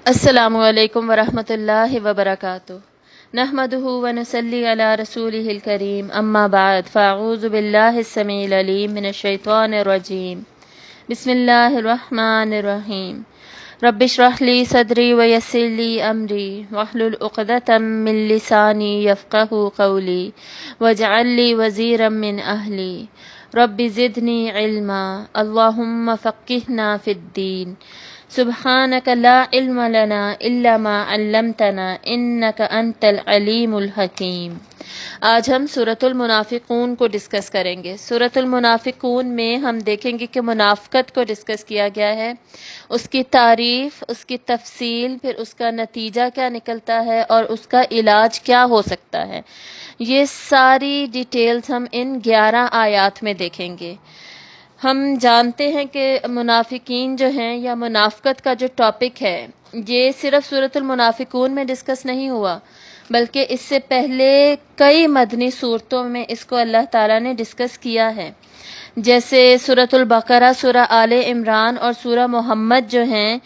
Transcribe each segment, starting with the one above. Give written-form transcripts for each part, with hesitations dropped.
السلام علیکم ورحمۃ اللہ وبرکاتہ نحمده ونصلی علی رسولہ الکریم اما بعد فاعوذ باللہ السمیع العلیم من الشیطان الرجیم بسم اللہ الرحمن الرحیم رب اشرح لی صدری ویسر لی امری واحلل عقدۃ من لسانی یفقهوا قولی واجعل لی وزیرا من اہلی رب زدنی علما اللہم فقہنا فی الدین سبحانک لا علم لنا الا ما علمتنا انک انت العلیم الحکیم۔ آج ہم سورۃ المنافقون کو ڈسکس کریں گے۔ سورۃ المنافقون میں ہم دیکھیں گے کہ منافقت کو ڈسکس کیا گیا ہے، اس کی تعریف، اس کی تفصیل، پھر اس کا نتیجہ کیا نکلتا ہے اور اس کا علاج کیا ہو سکتا ہے۔ یہ ساری ڈیٹیلز ہم ان 11 آیات میں دیکھیں گے۔ ہم جانتے ہیں کہ منافقین جو ہیں یا منافقت کا جو ٹاپک ہے یہ صرف سورۃ المنافقون میں ڈسکس نہیں ہوا، بلکہ اس سے پہلے کئی مدنی صورتوں میں اس کو اللہ تعالیٰ نے ڈسکس کیا ہے، جیسے سورۃ البقرہ، سورہ آل عمران اور سورہ محمد جو ہیں،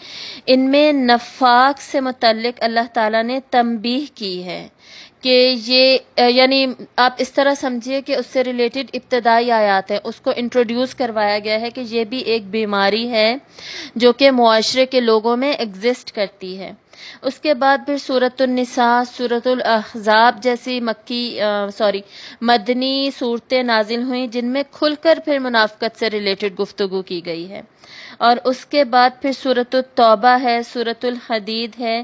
ان میں نفاق سے متعلق اللہ تعالیٰ نے تنبیہ کی ہے کہ یہ یعنی آپ اس طرح سمجھیے کہ اس سے ریلیٹڈ ابتدائی آیات ہیں، اس کو انٹروڈیوس کروایا گیا ہے کہ یہ بھی ایک بیماری ہے جو کہ معاشرے کے لوگوں میں ایگزسٹ کرتی ہے۔ اس کے بعد پھر سورۃ النساء، سورۃ الاحزاب جیسی مدنی صورتیں نازل ہوئیں جن میں کھل کر پھر منافقت سے ریلیٹڈ گفتگو کی گئی ہے، اور اس کے بعد پھر سورۃ التوبہ ہے، سورۃ الحدید ہے،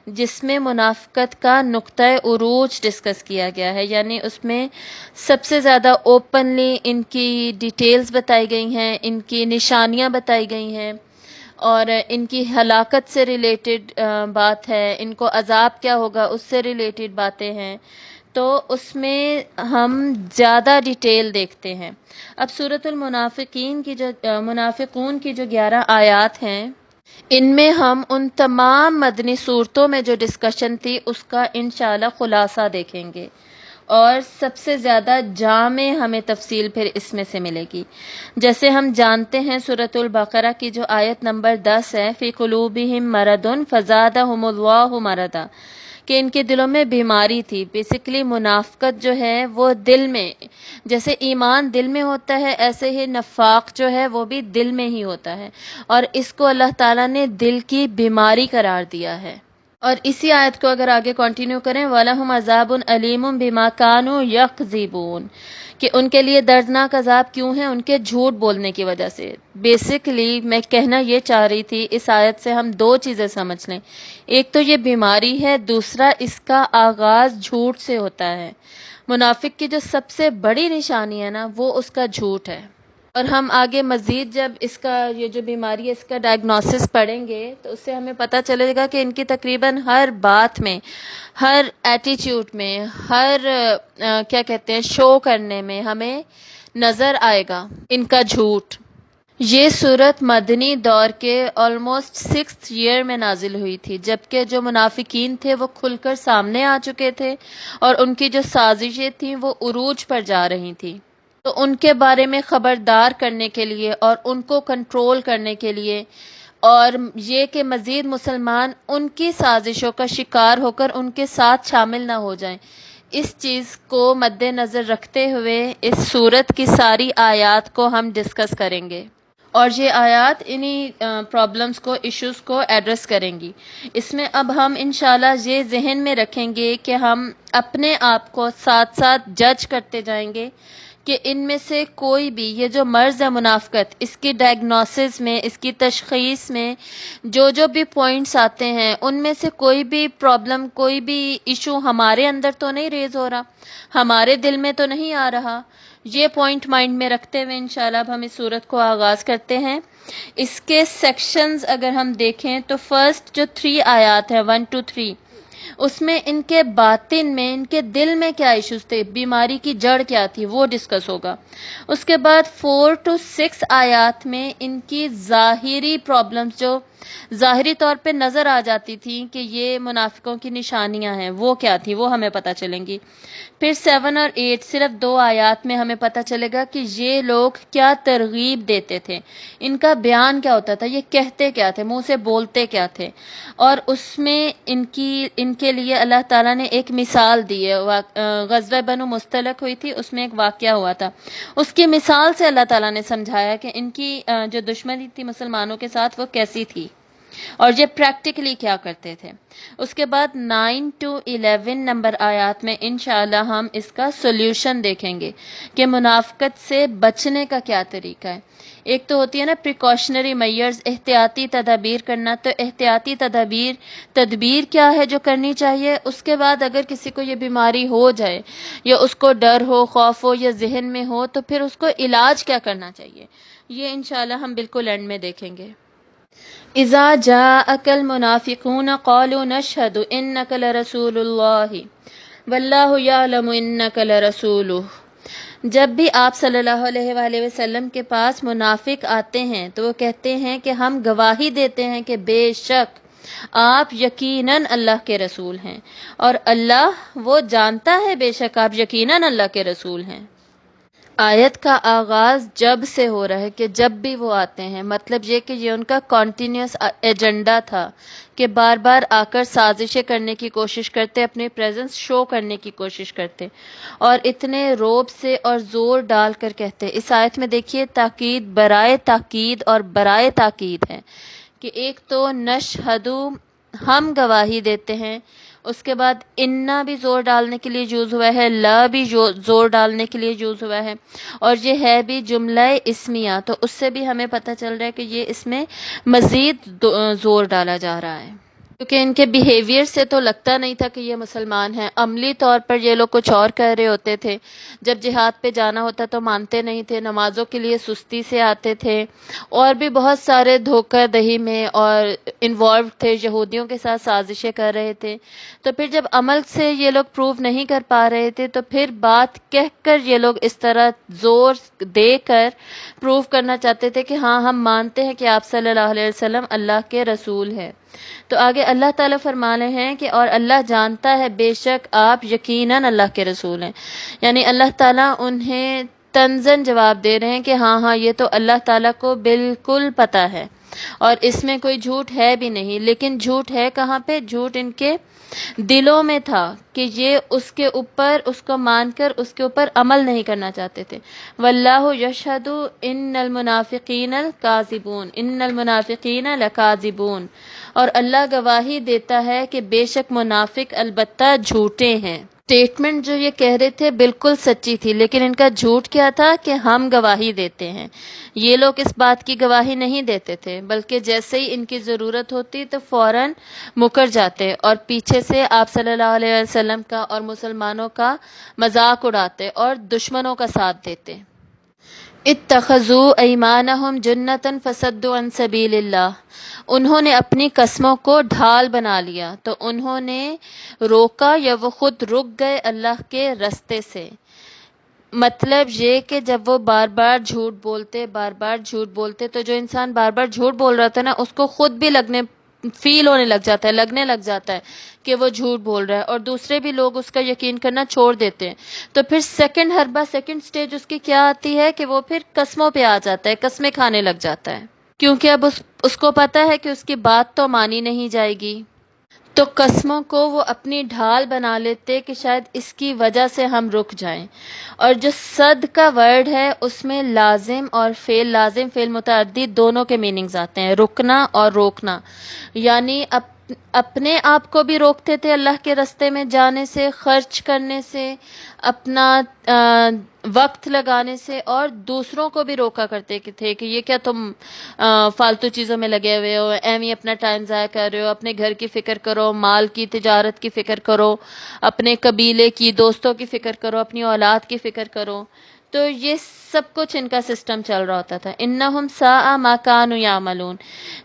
جس میں منافقت کا نقطۂ عروج ڈسکس کیا گیا ہے، یعنی اس میں سب سے زیادہ اوپنلی ان کی ڈیٹیلز بتائی گئی ہیں، ان کی نشانیاں بتائی گئی ہیں، اور ان کی ہلاکت سے ریلیٹڈ بات ہے، ان کو عذاب کیا ہوگا اس سے ریلیٹڈ باتیں ہیں، تو اس میں ہم زیادہ ڈیٹیل دیکھتے ہیں۔ اب سورۃ منافقون کی جو 11 آیات ہیں، ان میں ہم ان تمام مدنی صورتوں میں جو ڈسکشن تھی اس کا انشاءاللہ خلاصہ دیکھیں گے، اور سب سے زیادہ جامع ہمیں تفصیل پھر اس میں سے ملے گی۔ جیسے ہم جانتے ہیں سورۃ البقرہ کی جو آیت نمبر 10 ہے، فی قلوبہم مرض فزادہم اللہ مرضا، کہ ان کے دلوں میں بیماری تھی۔ بیسیکلی منافقت جو ہے وہ دل میں، جیسے ایمان دل میں ہوتا ہے ایسے ہی نفاق جو ہے وہ بھی دل میں ہی ہوتا ہے، اور اس کو اللہ تعالیٰ نے دل کی بیماری قرار دیا ہے۔ اور اسی آیت کو اگر آگے کنٹینیو کریں، وَلَهُمْ عَذَابٌ أَلِيمٌ بِمَا كَانُوا يَكْذِبُونَ، کہ ان کے لیے دردناک عذاب کیوں ہے؟ ان کے جھوٹ بولنے کی وجہ سے۔ بیسیکلی میں کہنا یہ چاہ رہی تھی، اس آیت سے ہم 2 چیزیں سمجھ لیں۔ ایک تو یہ بیماری ہے، دوسرا اس کا آغاز جھوٹ سے ہوتا ہے۔ منافق کی جو سب سے بڑی نشانی ہے نا، وہ اس کا جھوٹ ہے۔ اور ہم آگے مزید جب اس کا یہ جو بیماری ہے اس کا ڈائگنوسس پڑھیں گے تو اس سے ہمیں پتہ چلے گا کہ ان کی تقریباً ہر بات میں، ہر ایٹیٹیوڈ میں، ہر کیا کہتے ہیں شو کرنے میں ہمیں نظر آئے گا ان کا جھوٹ۔ یہ صورت مدنی دور کے آلموسٹ 6th ایئر میں نازل ہوئی تھی، جبکہ جو منافقین تھے وہ کھل کر سامنے آ چکے تھے اور ان کی جو سازشیں تھیں وہ عروج پر جا رہی تھیں۔ تو ان کے بارے میں خبردار کرنے کے لیے اور ان کو کنٹرول کرنے کے لیے، اور یہ کہ مزید مسلمان ان کی سازشوں کا شکار ہو کر ان کے ساتھ شامل نہ ہو جائیں، اس چیز کو مد نظر رکھتے ہوئے اس سورت کی ساری آیات کو ہم ڈسکس کریں گے، اور یہ آیات انہی پرابلمز کو، ایشوز کو ایڈریس کریں گی۔ اس میں اب ہم انشاءاللہ یہ ذہن میں رکھیں گے کہ ہم اپنے آپ کو ساتھ ساتھ جج کرتے جائیں گے کہ ان میں سے کوئی بھی یہ جو مرض ہے منافقت، اس کی ڈائگنوسس میں، اس کی تشخیص میں جو بھی پوائنٹس آتے ہیں، ان میں سے کوئی بھی پرابلم، کوئی بھی ایشو ہمارے اندر تو نہیں ریز ہو رہا، ہمارے دل میں تو نہیں آ رہا۔ یہ پوائنٹ مائنڈ میں رکھتے ہوئے انشاءاللہ اب ہم اس صورت کو آغاز کرتے ہیں۔ اس کے سیکشنز اگر ہم دیکھیں تو فرسٹ جو 3 آیات ہیں 1 to 3، اس میں ان کے باطن میں، ان کے دل میں کیا ایشوز تھے، بیماری کی جڑ کیا تھی، وہ ڈسکس ہوگا۔ اس کے بعد 4 to 6 آیات میں ان کی ظاہری پرابلمز جو ظاہری طور پہ نظر آ جاتی تھیں کہ یہ منافقوں کی نشانیاں ہیں، وہ کیا تھی وہ ہمیں پتہ چلیں گی۔ پھر 7 اور 8 صرف 2 آیات میں ہمیں پتہ چلے گا کہ یہ لوگ کیا ترغیب دیتے تھے، ان کا بیان کیا ہوتا تھا، یہ کہتے کیا تھے، منہ سے بولتے کیا تھے، اور اس میں ان کے لیے اللہ تعالیٰ نے ایک مثال دی ہے۔ غزوہ بنو مستلق ہوئی تھی، اس میں ایک واقعہ ہوا تھا، اس کی مثال سے اللہ تعالیٰ نے سمجھایا کہ ان کی جو دشمنی تھی مسلمانوں کے ساتھ وہ کیسی تھی اور یہ پریکٹیکلی کیا کرتے تھے۔ اس کے بعد 9 to 11 نمبر آیات میں انشاءاللہ ہم اس کا سولوشن دیکھیں گے کہ منافقت سے بچنے کا کیا طریقہ ہے۔ ایک تو ہوتی ہے نا پریکاشنری میئرز، احتیاطی تدابیر کرنا، تو احتیاطی تدبیر کیا ہے جو کرنی چاہیے۔ اس کے بعد اگر کسی کو یہ بیماری ہو جائے یا اس کو ڈر ہو، خوف ہو یا ذہن میں ہو، تو پھر اس کو علاج کیا کرنا چاہیے، یہ انشاءاللہ ہم بالکل اینڈ میں دیکھیں گے۔ اذا جاءك المنافقون قالوا نشهد انك لرسول الله والله يعلم انك لرسوله، جب بھی آپ صلی اللہ علیہ وآلہ وسلم کے پاس منافق آتے ہیں تو وہ کہتے ہیں کہ ہم گواہی دیتے ہیں کہ بے شک آپ یقیناً اللہ کے رسول ہیں، اور اللہ وہ جانتا ہے بے شک آپ یقیناً اللہ کے رسول ہیں۔ آیت کا آغاز جب سے ہو رہا ہے کہ جب بھی وہ آتے ہیں، مطلب یہ کہ یہ ان کا کنٹینیوس ایجنڈا تھا کہ بار بار آ کر سازشیں کرنے کی کوشش کرتے، اپنی پریزنس شو کرنے کی کوشش کرتے، اور اتنے روب سے اور زور ڈال کر کہتے۔ اس آیت میں دیکھیے تاکید برائے تاکید اور برائے تاکید ہے کہ ایک تو نشہدو ہم گواہی دیتے ہیں، اس کے بعد انا بھی زور ڈالنے کے لیے یوز ہوا ہے، لا بھی زور ڈالنے کے لیے یوز ہوا ہے، اور یہ ہے بھی جملہ اسمیہ، تو اس سے بھی ہمیں پتہ چل رہا ہے کہ یہ اس میں مزید زور ڈالا جا رہا ہے، کیونکہ ان کے بیہیویئر سے تو لگتا نہیں تھا کہ یہ مسلمان ہیں۔ عملی طور پر یہ لوگ کچھ اور کہہ رہے ہوتے تھے، جب جہاد پہ جانا ہوتا تو مانتے نہیں تھے، نمازوں کے لیے سستی سے آتے تھے، اور بھی بہت سارے دھوکہ دہی میں اور انوالو تھے، یہودیوں کے ساتھ سازشیں کر رہے تھے۔ تو پھر جب عمل سے یہ لوگ پروو نہیں کر پا رہے تھے تو پھر بات کہہ کر یہ لوگ اس طرح زور دے کر پروو کرنا چاہتے تھے کہ ہاں ہم مانتے ہیں کہ آپ صلی اللہ علیہ وسلم اللہ کے رسول ہیں۔ تو آگے اللہ تعالیٰ فرما رہے ہیں کہ اور اللہ جانتا ہے بے شک آپ یقیناً اللہ کے رسول ہیں، یعنی اللہ تعالیٰ انہیں تنزن جواب دے رہے ہیں کہ ہاں ہاں یہ تو اللہ تعالیٰ کو بالکل پتہ ہے اور اس میں کوئی جھوٹ ہے بھی نہیں۔ لیکن جھوٹ ہے کہاں پہ؟ جھوٹ ان کے دلوں میں تھا کہ یہ اس کے اوپر اس کو مان کر اس کے اوپر عمل نہیں کرنا چاہتے تھے۔ واللہ یشہد ان المنافقین الکاذبون ان المنافقین لکاذبون، اور اللہ گواہی دیتا ہے کہ بے شک منافق البتہ جھوٹے ہیں۔ اسٹیٹمنٹ جو یہ کہہ رہے تھے بالکل سچی تھی، لیکن ان کا جھوٹ کیا تھا کہ ہم گواہی دیتے ہیں۔ یہ لوگ اس بات کی گواہی نہیں دیتے تھے، بلکہ جیسے ہی ان کی ضرورت ہوتی تو فوراً مکر جاتے اور پیچھے سے آپ صلی اللہ علیہ وسلم کا اور مسلمانوں کا مذاق اڑاتے اور دشمنوں کا ساتھ دیتے۔ اتخذوا ایمانہم جنۃ فصدوا عن سبیل اللہ، انہوں نے اپنی قسموں کو ڈھال بنا لیا تو انہوں نے روکا یا وہ خود رک گئے اللہ کے رستے سے۔ مطلب یہ کہ جب وہ بار بار جھوٹ بولتے تو جو انسان بار بار جھوٹ بول رہا تھا نا اس کو خود بھی لگنے لگ جاتا ہے کہ وہ جھوٹ بول رہا ہے، اور دوسرے بھی لوگ اس کا یقین کرنا چھوڑ دیتے ہیں۔ تو پھر سیکنڈ سٹیج اس کی کیا آتی ہے کہ وہ پھر قسموں پہ آ جاتا ہے، قسمیں کھانے لگ جاتا ہے، کیونکہ اب اس کو پتا ہے کہ اس کی بات تو مانی نہیں جائے گی، تو قسموں کو وہ اپنی ڈھال بنا لیتے کہ شاید اس کی وجہ سے ہم رک جائیں۔ اور جو صد کا ورڈ ہے اس میں لازم اور لازم فعل متعدی دونوں کے میننگز آتے ہیں، رکنا اور روکنا، یعنی اپنے آپ کو بھی روکتے تھے اللہ کے راستے میں جانے سے، خرچ کرنے سے، اپنا وقت لگانے سے، اور دوسروں کو بھی روکا کرتے تھے کہ یہ کیا تم فالتو چیزوں میں لگے ہوئے ہو، ایم ہی اپنا ٹائم ضائع کر رہے ہو، اپنے گھر کی فکر کرو، مال کی تجارت کی فکر کرو، اپنے قبیلے کی دوستوں کی فکر کرو، اپنی اولاد کی فکر کرو۔ تو یہ سب کچھ ان کا سسٹم چل رہا ہوتا تھا۔ انہم ساء ما کانوا یعملون،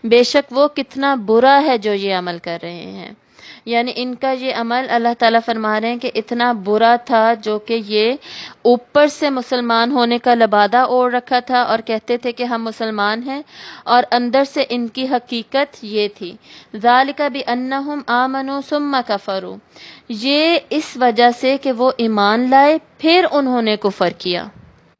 بے شک وہ کتنا برا ہے جو یہ عمل کر رہے ہیں۔ یعنی ان کا یہ عمل اللہ تعالیٰ فرما رہے ہیں کہ اتنا برا تھا، جو کہ یہ اوپر سے مسلمان ہونے کا لبادہ اوڑھ رکھا تھا اور کہتے تھے کہ ہم مسلمان ہیں، اور اندر سے ان کی حقیقت یہ تھی، ذالک بأنہم آمنوا ثم کفروا، یہ اس وجہ سے کہ وہ ایمان لائے پھر انہوں نے کفر کیا۔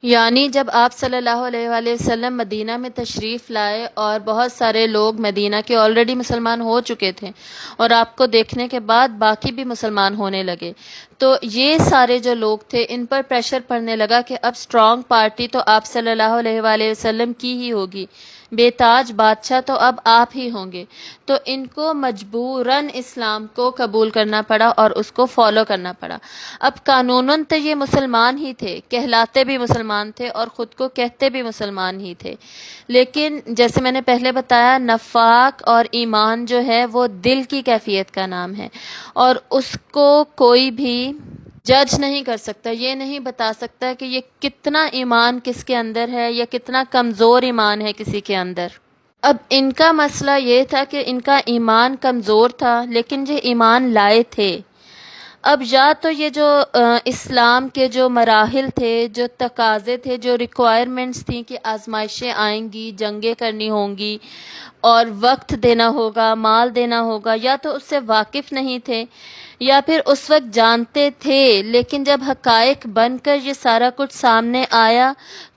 یعنی جب آپ صلی اللہ علیہ وآلہ وسلم مدینہ میں تشریف لائے اور بہت سارے لوگ مدینہ کے آلریڈی مسلمان ہو چکے تھے، اور آپ کو دیکھنے کے بعد باقی بھی مسلمان ہونے لگے، تو یہ سارے جو لوگ تھے ان پر پریشر پڑنے لگا کہ اب اسٹرانگ پارٹی تو آپ صلی اللہ علیہ وآلہ وسلم کی ہی ہوگی، بے تاج بادشاہ تو اب آپ ہی ہوں گے، تو ان کو مجبوراً اسلام کو قبول کرنا پڑا اور اس کو فالو کرنا پڑا۔ اب قانوناً تو یہ مسلمان ہی تھے، کہلاتے بھی مسلمان تھے اور خود کو کہتے بھی مسلمان ہی تھے، لیکن جیسے میں نے پہلے بتایا، نفاق اور ایمان جو ہے وہ دل کی کیفیت کا نام ہے، اور اس کو کوئی بھی جج نہیں کر سکتا، یہ نہیں بتا سکتا کہ یہ کتنا ایمان کس کے اندر ہے یا کتنا کمزور ایمان ہے کسی کے اندر۔ اب ان کا مسئلہ یہ تھا کہ ان کا ایمان کمزور تھا، لیکن یہ ایمان لائے تھے۔ اب یا تو یہ جو اسلام کے جو مراحل تھے، جو تقاضے تھے، جو ریکوائرمنٹس تھیں کہ آزمائشیں آئیں گی، جنگیں کرنی ہوں گی اور وقت دینا ہوگا، مال دینا ہوگا، یا تو اس سے واقف نہیں تھے، یا پھر اس وقت جانتے تھے لیکن جب حقائق بن کر یہ سارا کچھ سامنے آیا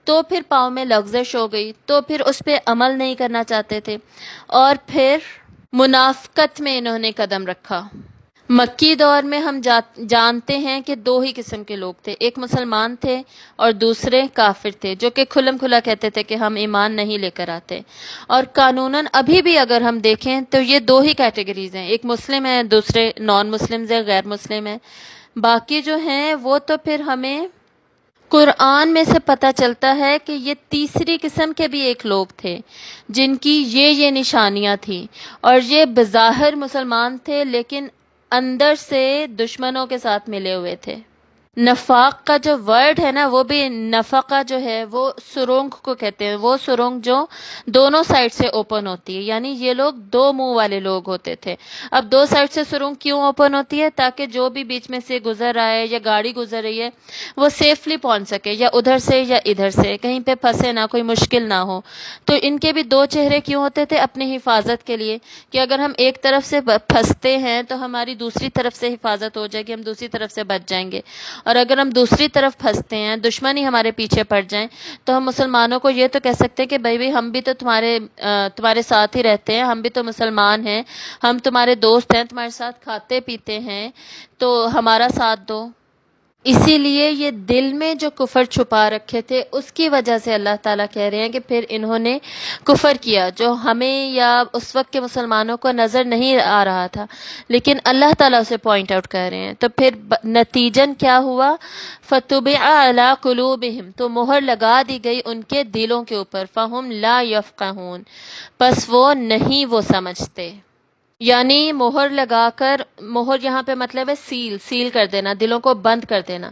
تو پھر پاؤں میں لغزش ہو گئی، تو پھر اس پہ عمل نہیں کرنا چاہتے تھے، اور پھر منافقت میں انہوں نے قدم رکھا۔ مکی دور میں ہم جانتے ہیں کہ دو ہی قسم کے لوگ تھے، ایک مسلمان تھے اور دوسرے کافر تھے، جو کہ کھلم کھلا کہتے تھے کہ ہم ایمان نہیں لے کر آتے۔ اور قانوناً ابھی بھی اگر ہم دیکھیں تو یہ دو ہی کیٹیگریز ہیں، ایک مسلم ہے، دوسرے نان مسلمز ہیں، غیر مسلم ہیں۔ باقی جو ہیں وہ تو پھر ہمیں قرآن میں سے پتہ چلتا ہے کہ یہ تیسری قسم کے بھی ایک لوگ تھے جن کی یہ نشانیاں تھیں، اور یہ بظاہر مسلمان تھے لیکن اندر سے دشمنوں کے ساتھ ملے ہوئے تھے۔ نفاق کا جو ورڈ ہے نا، وہ بھی نفقہ جو ہے وہ سرنگ کو کہتے ہیں، وہ سرنگ جو دونوں سائڈ سے اوپن ہوتی ہے، یعنی یہ لوگ دو منہ والے لوگ ہوتے تھے۔ اب دو سائڈ سے سرنگ کیوں اوپن ہوتی ہے؟ تاکہ جو بھی بیچ میں سے گزر آئے یا گاڑی گزر رہی ہے وہ سیفلی پہنچ سکے، یا ادھر سے یا ادھر سے، کہیں پہ پھنسے نہ، کوئی مشکل نہ ہو۔ تو ان کے بھی دو چہرے کیوں ہوتے تھے؟ اپنی حفاظت کے لیے، کہ اگر ہم ایک طرف سے پھنستے ہیں تو ہماری دوسری طرف سے حفاظت ہو جائے گی، ہم دوسری طرف سے بچ جائیں گے، اور اگر ہم دوسری طرف پھنستے ہیں، دشمن ہی ہمارے پیچھے پڑ جائیں، تو ہم مسلمانوں کو یہ تو کہہ سکتے ہیں کہ بھائی ہم بھی تو تمہارے ساتھ ہی رہتے ہیں، ہم بھی تو مسلمان ہیں، ہم تمہارے دوست ہیں، تمہارے ساتھ کھاتے پیتے ہیں، تو ہمارا ساتھ دو۔ اسی لیے یہ دل میں جو کفر چھپا رکھے تھے اس کی وجہ سے اللہ تعالیٰ کہہ رہے ہیں کہ پھر انہوں نے کفر کیا، جو ہمیں یا اس وقت کے مسلمانوں کو نظر نہیں آ رہا تھا، لیکن اللہ تعالیٰ اسے پوائنٹ آؤٹ کر رہے ہیں۔ تو پھر نتیجن کیا ہوا؟ فَطُبِعَ عَلَىٰ قُلُوبِهِمْ، تو مہر لگا دی گئی ان کے دلوں کے اوپر، فَهُمْ لَا يَفْقَهُونَ، پس وہ نہیں وہ سمجھتے۔ یعنی مہر لگا کر، مہر یہاں پہ مطلب ہے سیل کر دینا، دلوں کو بند کر دینا،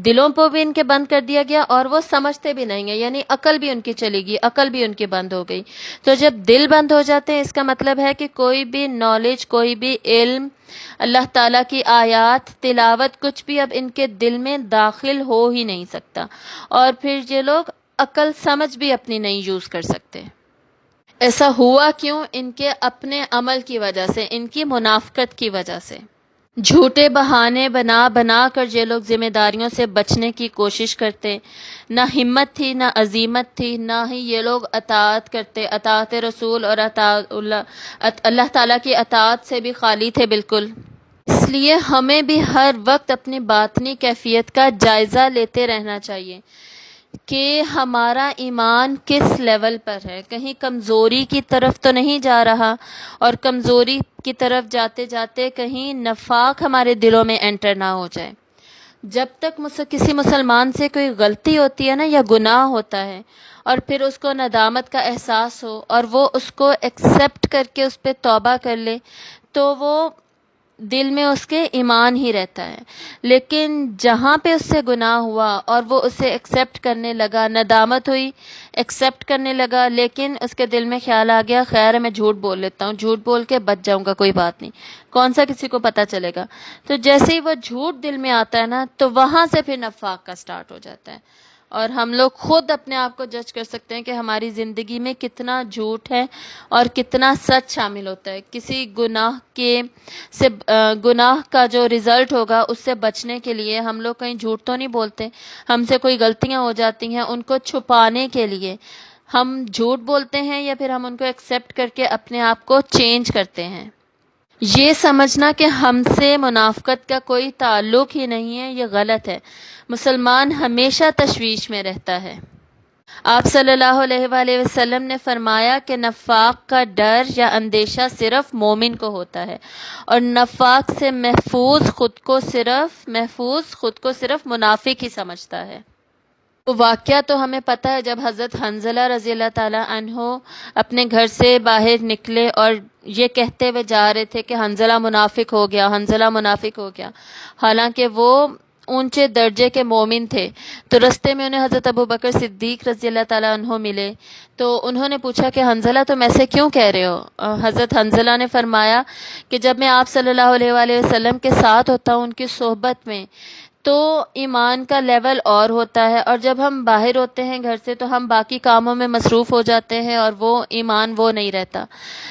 دلوں کو بھی ان کے بند کر دیا گیا اور وہ سمجھتے بھی نہیں ہیں، یعنی عقل بھی ان کی چلی گئی، عقل بھی ان کی بند ہو گئی۔ تو جب دل بند ہو جاتے ہیں اس کا مطلب ہے کہ کوئی بھی نالج، کوئی بھی علم، اللہ تعالیٰ کی آیات، تلاوت، کچھ بھی اب ان کے دل میں داخل ہو ہی نہیں سکتا، اور پھر یہ لوگ عقل سمجھ بھی اپنی نہیں یوز کر سکتے۔ ایسا ہوا کیوں؟ ان کے اپنے عمل کی وجہ سے، ان کی منافقت کی وجہ سے۔ جھوٹے بہانے بنا بنا کر یہ لوگ ذمہ داریوں سے بچنے کی کوشش کرتے، نہ ہمت تھی، نہ عزیمت تھی، نہ ہی یہ لوگ اطاعت کرتے، اطاعت رسول اور اللہ تعالیٰ کی اطاعت سے بھی خالی تھے بالکل۔ اس لیے ہمیں بھی ہر وقت اپنی باطنی کیفیت کا جائزہ لیتے رہنا چاہیے کہ ہمارا ایمان کس لیول پر ہے، کہیں کمزوری کی طرف تو نہیں جا رہا، اور کمزوری کی طرف جاتے جاتے کہیں نفاق ہمارے دلوں میں انٹر نہ ہو جائے۔ جب تک کسی مسلمان سے کوئی غلطی ہوتی ہے نا، یا گناہ ہوتا ہے، اور پھر اس کو ندامت کا احساس ہو اور وہ اس کو ایکسیپٹ کر کے اس پہ توبہ کر لے، تو وہ دل میں اس کے ایمان ہی رہتا ہے، لیکن جہاں پہ اس سے گناہ ہوا اور وہ اسے ایکسیپٹ کرنے لگا، ندامت ہوئی، ایکسیپٹ کرنے لگا، لیکن اس کے دل میں خیال آ گیا خیر ہے میں جھوٹ بول لیتا ہوں، جھوٹ بول کے بچ جاؤں گا، کوئی بات نہیں، کون سا کسی کو پتہ چلے گا. تو جیسے ہی وہ جھوٹ دل میں آتا ہے نا، تو وہاں سے پھر نفاق کا سٹارٹ ہو جاتا ہے. اور ہم لوگ خود اپنے آپ کو جج کر سکتے ہیں کہ ہماری زندگی میں کتنا جھوٹ ہے اور کتنا سچ شامل ہوتا ہے. کسی گناہ سے گناہ کا جو رزلٹ ہوگا اس سے بچنے کے لیے ہم لوگ کہیں جھوٹ تو نہیں بولتے، ہم سے کوئی غلطیاں ہو جاتی ہیں، ان کو چھپانے کے لیے ہم جھوٹ بولتے ہیں یا پھر ہم ان کو ایکسیپٹ کر کے اپنے آپ کو چینج کرتے ہیں. یہ سمجھنا کہ ہم سے منافقت کا کوئی تعلق ہی نہیں ہے، یہ غلط ہے. مسلمان ہمیشہ تشویش میں رہتا ہے. آپ صلی اللہ علیہ وآلہ وسلم نے فرمایا کہ نفاق کا ڈر یا اندیشہ صرف مومن کو ہوتا ہے، اور نفاق سے محفوظ خود کو صرف منافق ہی سمجھتا ہے. تو واقعہ تو ہمیں پتہ ہے، جب حضرت حنظلہ رضی اللہ تعالی عنہ اپنے گھر سے باہر نکلے اور یہ کہتے ہوئے جا رہے تھے کہ حنظلہ منافق ہو گیا، حنظلہ منافق ہو گیا، حالانکہ وہ اونچے درجے کے مومن تھے. تو رستے میں انہیں حضرت ابوبکر صدیق رضی اللہ تعالی عنہ ملے، تو انہوں نے پوچھا کہ حنظلہ تم ایسے کیوں کہہ رہے ہو؟ حضرت حنظلہ نے فرمایا کہ جب میں آپ صلی اللہ علیہ وآلہ وسلم کے ساتھ ہوتا ہوں، ان کی صحبت میں، تو ایمان کا لیول اور ہوتا ہے، اور جب ہم باہر ہوتے ہیں گھر سے تو ہم باقی کاموں میں مصروف ہو جاتے ہیں اور وہ ایمان وہ نہیں رہتا.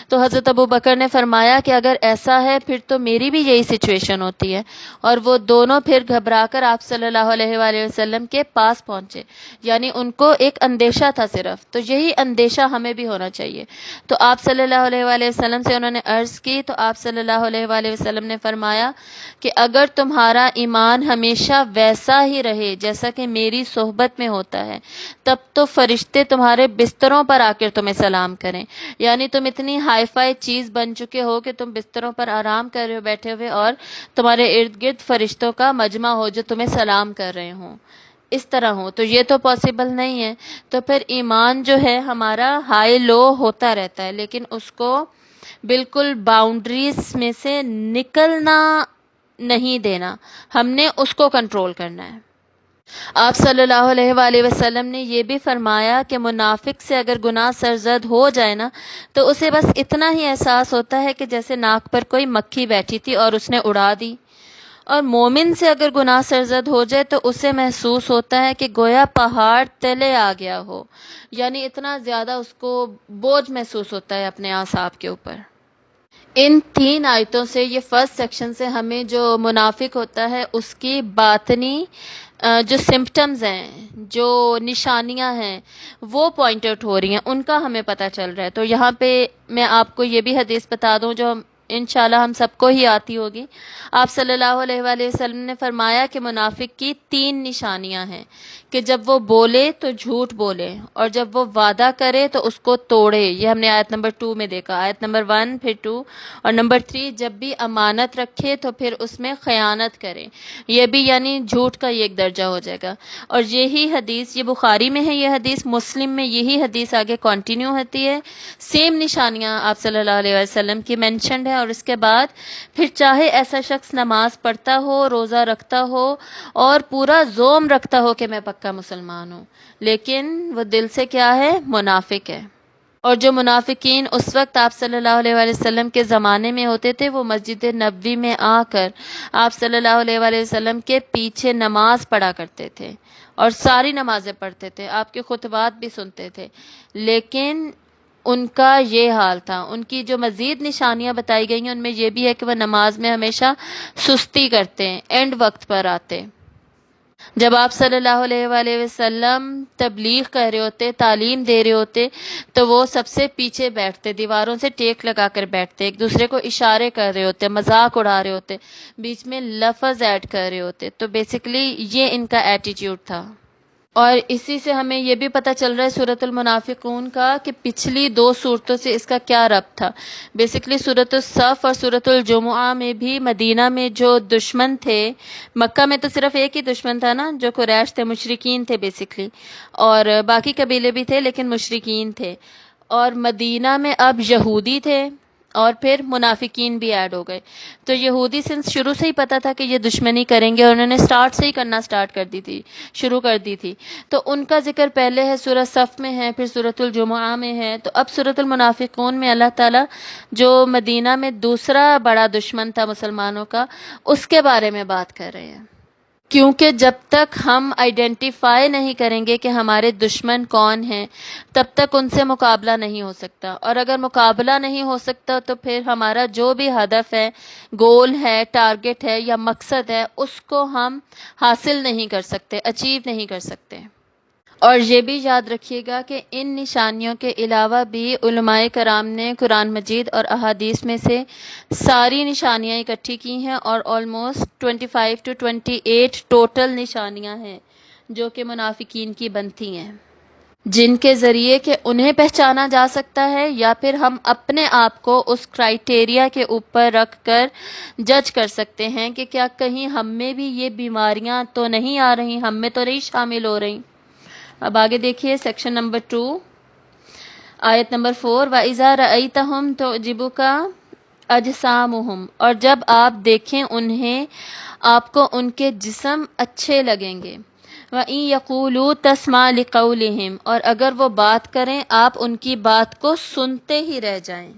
تو حضرت ابوبکر نے فرمایا کہ اگر ایسا ہے پھر تو میری بھی یہی سچویشن ہوتی ہے. اور وہ دونوں پھر گھبرا کر آپ صلی اللہ علیہ وآلہ وسلم کے پاس پہنچے، یعنی ان کو ایک اندیشہ تھا صرف. تو یہی اندیشہ ہمیں بھی ہونا چاہیے. تو آپ صلی اللہ علیہ وآلہ وسلم سے انہوں نے عرض کی، تو آپ صلی اللہ علیہ وآلہ وسلم نے فرمایا کہ اگر تمہارا ایمان ہمیشہ ویسا ہی رہے جیسا کہ میری صحبت میں ہوتا ہے، تب تو فرشتے تمہارے بستروں پر آ کر تمہیں سلام کریں. یعنی تم اتنی ہائی فائی چیز بن چکے ہو کہ تم بستروں پر آرام کر رہے ہو بیٹھے ہوئے، اور تمہارے ارد گرد فرشتوں کا مجمع ہو جو تمہیں سلام کر رہے ہوں، اس طرح ہو. تو یہ تو پاسبل نہیں ہے. تو پھر ایمان جو ہے ہمارا ہائی لو ہوتا رہتا ہے، لیکن اس کو بالکل باؤنڈریز میں سے نکلنا نہیں دینا، ہم نے اس کو کنٹرول کرنا ہے. آپ صلی اللہ علیہ وآلہ وسلم نے یہ بھی فرمایا کہ منافق سے اگر گناہ سرزد ہو جائے نا، تو اسے بس اتنا ہی احساس ہوتا ہے کہ جیسے ناک پر کوئی مکھی بیٹھی تھی اور اس نے اڑا دی. اور مومن سے اگر گناہ سرزد ہو جائے تو اسے محسوس ہوتا ہے کہ گویا پہاڑ تلے آ گیا ہو، یعنی اتنا زیادہ اس کو بوجھ محسوس ہوتا ہے اپنے اعصاب کے اوپر. ان 3 آیتوں سے، یہ فرسٹ سیکشن سے، ہمیں جو منافق ہوتا ہے اس کی باطنی جو سمپٹمز ہیں، جو نشانیاں ہیں، وہ پوائنٹ آؤٹ ہو رہی ہیں، ان کا ہمیں پتہ چل رہا ہے. تو یہاں پہ میں آپ کو یہ بھی حدیث بتا دوں جو انشاءاللہ ہم سب کو ہی آتی ہوگی. آپ صلی اللہ علیہ وآلہ وسلم نے فرمایا کہ منافق کی 3 نشانیاں ہیں کہ جب وہ بولے تو جھوٹ بولے، اور جب وہ وعدہ کرے تو اس کو توڑے. یہ ہم نے آیت نمبر 2 میں دیکھا، آیت نمبر 1 پھر 2، اور نمبر 3 جب بھی امانت رکھے تو پھر اس میں خیانت کرے. یہ بھی یعنی جھوٹ کا یہ ایک درجہ ہو جائے گا. اور یہی حدیث، یہ بخاری میں ہے، یہ حدیث مسلم میں یہی حدیث آگے کنٹینیو ہوتی ہے. سیم نشانیاں آپ صلی اللہ علیہ وسلم کی مینشنڈ ہے. اور اس کے بعد پھر چاہے ایسا شخص نماز پڑھتا ہو، روزہ رکھتا ہو اور پورا زوم رکھتا ہو کہ میں پکا مسلمان ہوں، لیکن وہ دل سے کیا ہے؟ منافق ہے. اور جو منافقین اس وقت آپ صلی اللہ علیہ وآلہ وسلم کے زمانے میں ہوتے تھے، وہ مسجد نبوی میں آ کر آپ صلی اللہ علیہ وآلہ وسلم کے پیچھے نماز پڑھا کرتے تھے اور ساری نمازیں پڑھتے تھے، آپ کے خطبات بھی سنتے تھے، لیکن ان کا یہ حال تھا. ان کی جو مزید نشانیاں بتائی گئی ہیں ان میں یہ بھی ہے کہ وہ نماز میں ہمیشہ سستی کرتے ہیں، اینڈ وقت پر آتے. جب آپ صلی اللہ علیہ وآلہ وسلم تبلیغ کر رہے ہوتے، تعلیم دے رہے ہوتے، تو وہ سب سے پیچھے بیٹھتے، دیواروں سے ٹیک لگا کر بیٹھتے، ایک دوسرے کو اشارے کر رہے ہوتے، مذاق اڑا رہے ہوتے، بیچ میں لفظ ایڈ کر رہے ہوتے. تو بیسیکلی یہ ان کا ایٹیٹیوڈ تھا. اور اسی سے ہمیں یہ بھی پتہ چل رہا ہے سورۃ المنافقون کا کہ پچھلی 2 صورتوں سے اس کا کیا ربط تھا. بیسیکلی سورۃ الصف اور سورۃ الجمعہ میں بھی مدینہ میں جو دشمن تھے، مکہ میں تو صرف ایک ہی دشمن تھا نا، جو قریش تھے، مشرکین تھے بیسیکلی، اور باقی قبیلے بھی تھے لیکن مشرکین تھے. اور مدینہ میں اب یہودی تھے اور پھر منافقین بھی ایڈ ہو گئے. تو یہودی سنس شروع سے ہی پتہ تھا کہ یہ دشمنی کریں گے، اور انہوں نے سٹارٹ سے ہی کرنا شروع کر دی تھی. تو ان کا ذکر پہلے ہے سورہ صف میں ہے، پھر سورۃ الجمعہ میں ہے. تو اب سورۃ المنافقون میں اللہ تعالیٰ جو مدینہ میں دوسرا بڑا دشمن تھا مسلمانوں کا، اس کے بارے میں بات کر رہے ہیں. کیونکہ جب تک ہم آئیڈینٹیفائی نہیں کریں گے کہ ہمارے دشمن کون ہیں، تب تک ان سے مقابلہ نہیں ہو سکتا. اور اگر مقابلہ نہیں ہو سکتا تو پھر ہمارا جو بھی ہدف ہے، گول ہے، ٹارگٹ ہے یا مقصد ہے، اس کو ہم حاصل نہیں کر سکتے، اچیو نہیں کر سکتے. اور یہ بھی یاد رکھیے گا کہ ان نشانیوں کے علاوہ بھی علماء کرام نے قرآن مجید اور احادیث میں سے ساری نشانیاں اکٹھی کی ہیں، اور آلموسٹ 25 to 28 ٹوٹل نشانیاں ہیں جو کہ منافقین کی بنتی ہیں، جن کے ذریعے کہ انہیں پہچانا جا سکتا ہے، یا پھر ہم اپنے آپ کو اس کرائٹیریا کے اوپر رکھ کر جج کر سکتے ہیں کہ کیا کہیں ہم میں بھی یہ بیماریاں تو نہیں آ رہی، ہم میں تو نہیں شامل ہو رہی. اب آگے دیکھیے سیکشن نمبر 2، آیت نمبر 4، وَإِذَا رَأَيْتَهُمْ تُعْجِبُكَ أَجْسَامُهُمْ، اور جب آپ دیکھیں انہیں، آپ کو ان کے جسم اچھے لگیں گے. وَإِن يَقُولُوا تَسْمَعْ لِقَوْلِهِمْ، اور اگر وہ بات کریں آپ ان کی بات کو سنتے ہی رہ جائیں.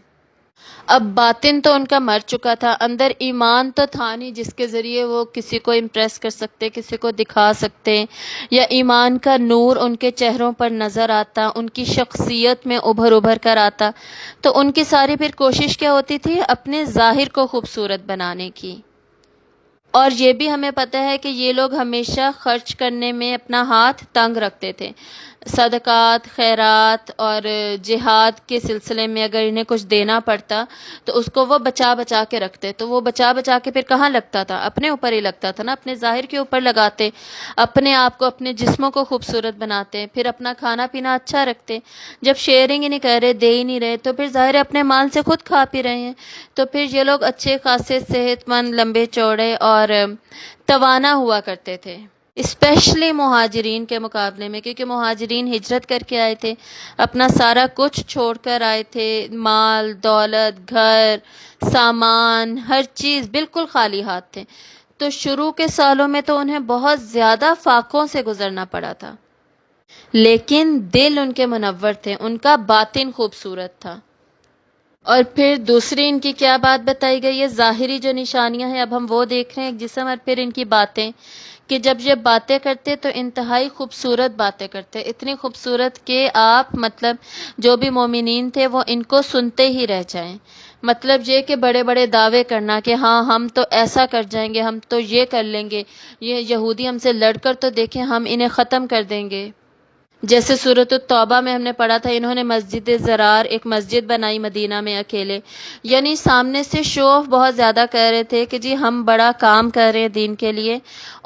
اب باطن تو ان کا مر چکا تھا، اندر ایمان تو تھا نہیں جس کے ذریعے وہ کسی کو امپریس کر سکتے، کسی کو دکھا سکتے، یا ایمان کا نور ان کے چہروں پر نظر آتا، ان کی شخصیت میں ابھر کر آتا. تو ان کی ساری پھر کوشش کیا ہوتی تھی؟ اپنے ظاہر کو خوبصورت بنانے کی. اور یہ بھی ہمیں پتہ ہے کہ یہ لوگ ہمیشہ خرچ کرنے میں اپنا ہاتھ تنگ رکھتے تھے. صدقات، خیرات اور جہاد کے سلسلے میں اگر انہیں کچھ دینا پڑتا تو اس کو وہ بچا کے رکھتے. تو وہ بچا کے پھر کہاں لگتا تھا؟ اپنے اوپر ہی لگتا تھا نا، اپنے ظاہر کے اوپر لگاتے، اپنے آپ کو، اپنے جسموں کو خوبصورت بناتے، پھر اپنا کھانا پینا اچھا رکھتے. جب شیئرنگ ہی نہیں کر رہے، دے ہی نہیں رہے، تو پھر ظاہر ہے اپنے مال سے خود کھا پی رہے ہیں. تو پھر یہ لوگ اچھے خاصے صحت مند، لمبے چوڑے اور توانا ہوا کرتے تھے، اسپیشلی مہاجرین کے مقابلے میں، کیونکہ مہاجرین ہجرت کر کے آئے تھے، اپنا سارا کچھ چھوڑ کر آئے تھے، مال، دولت، گھر، سامان، ہر چیز بالکل خالی ہاتھ تھے. تو شروع کے سالوں میں تو انہیں بہت زیادہ فاقوں سے گزرنا پڑا تھا، لیکن دل ان کے منور تھے، ان کا باطن خوبصورت تھا. اور پھر دوسری ان کی کیا بات بتائی گئی ہے؟ ظاہری جو نشانیاں ہیں، اب ہم وہ دیکھ رہے ہیں، ایک جسم اور پھر ان کی باتیں، کہ جب یہ باتیں کرتے تو انتہائی خوبصورت باتیں کرتے، اتنی خوبصورت کہ آپ مطلب جو بھی مومنین تھے وہ ان کو سنتے ہی رہ جائیں. مطلب یہ کہ بڑے بڑے دعوے کرنا کہ ہاں ہم تو ایسا کر جائیں گے، ہم تو یہ کر لیں گے، یہ یہودی ہم سے لڑ کر تو دیکھیں، ہم انہیں ختم کر دیں گے. جیسے سورۃ التوبہ میں ہم نے پڑھا تھا، انہوں نے مسجد زرار، ایک مسجد بنائی مدینہ میں اکیلے، یعنی سامنے سے شو آف بہت زیادہ کر رہے تھے کہ جی ہم بڑا کام کر رہے ہیں دین کے لیے،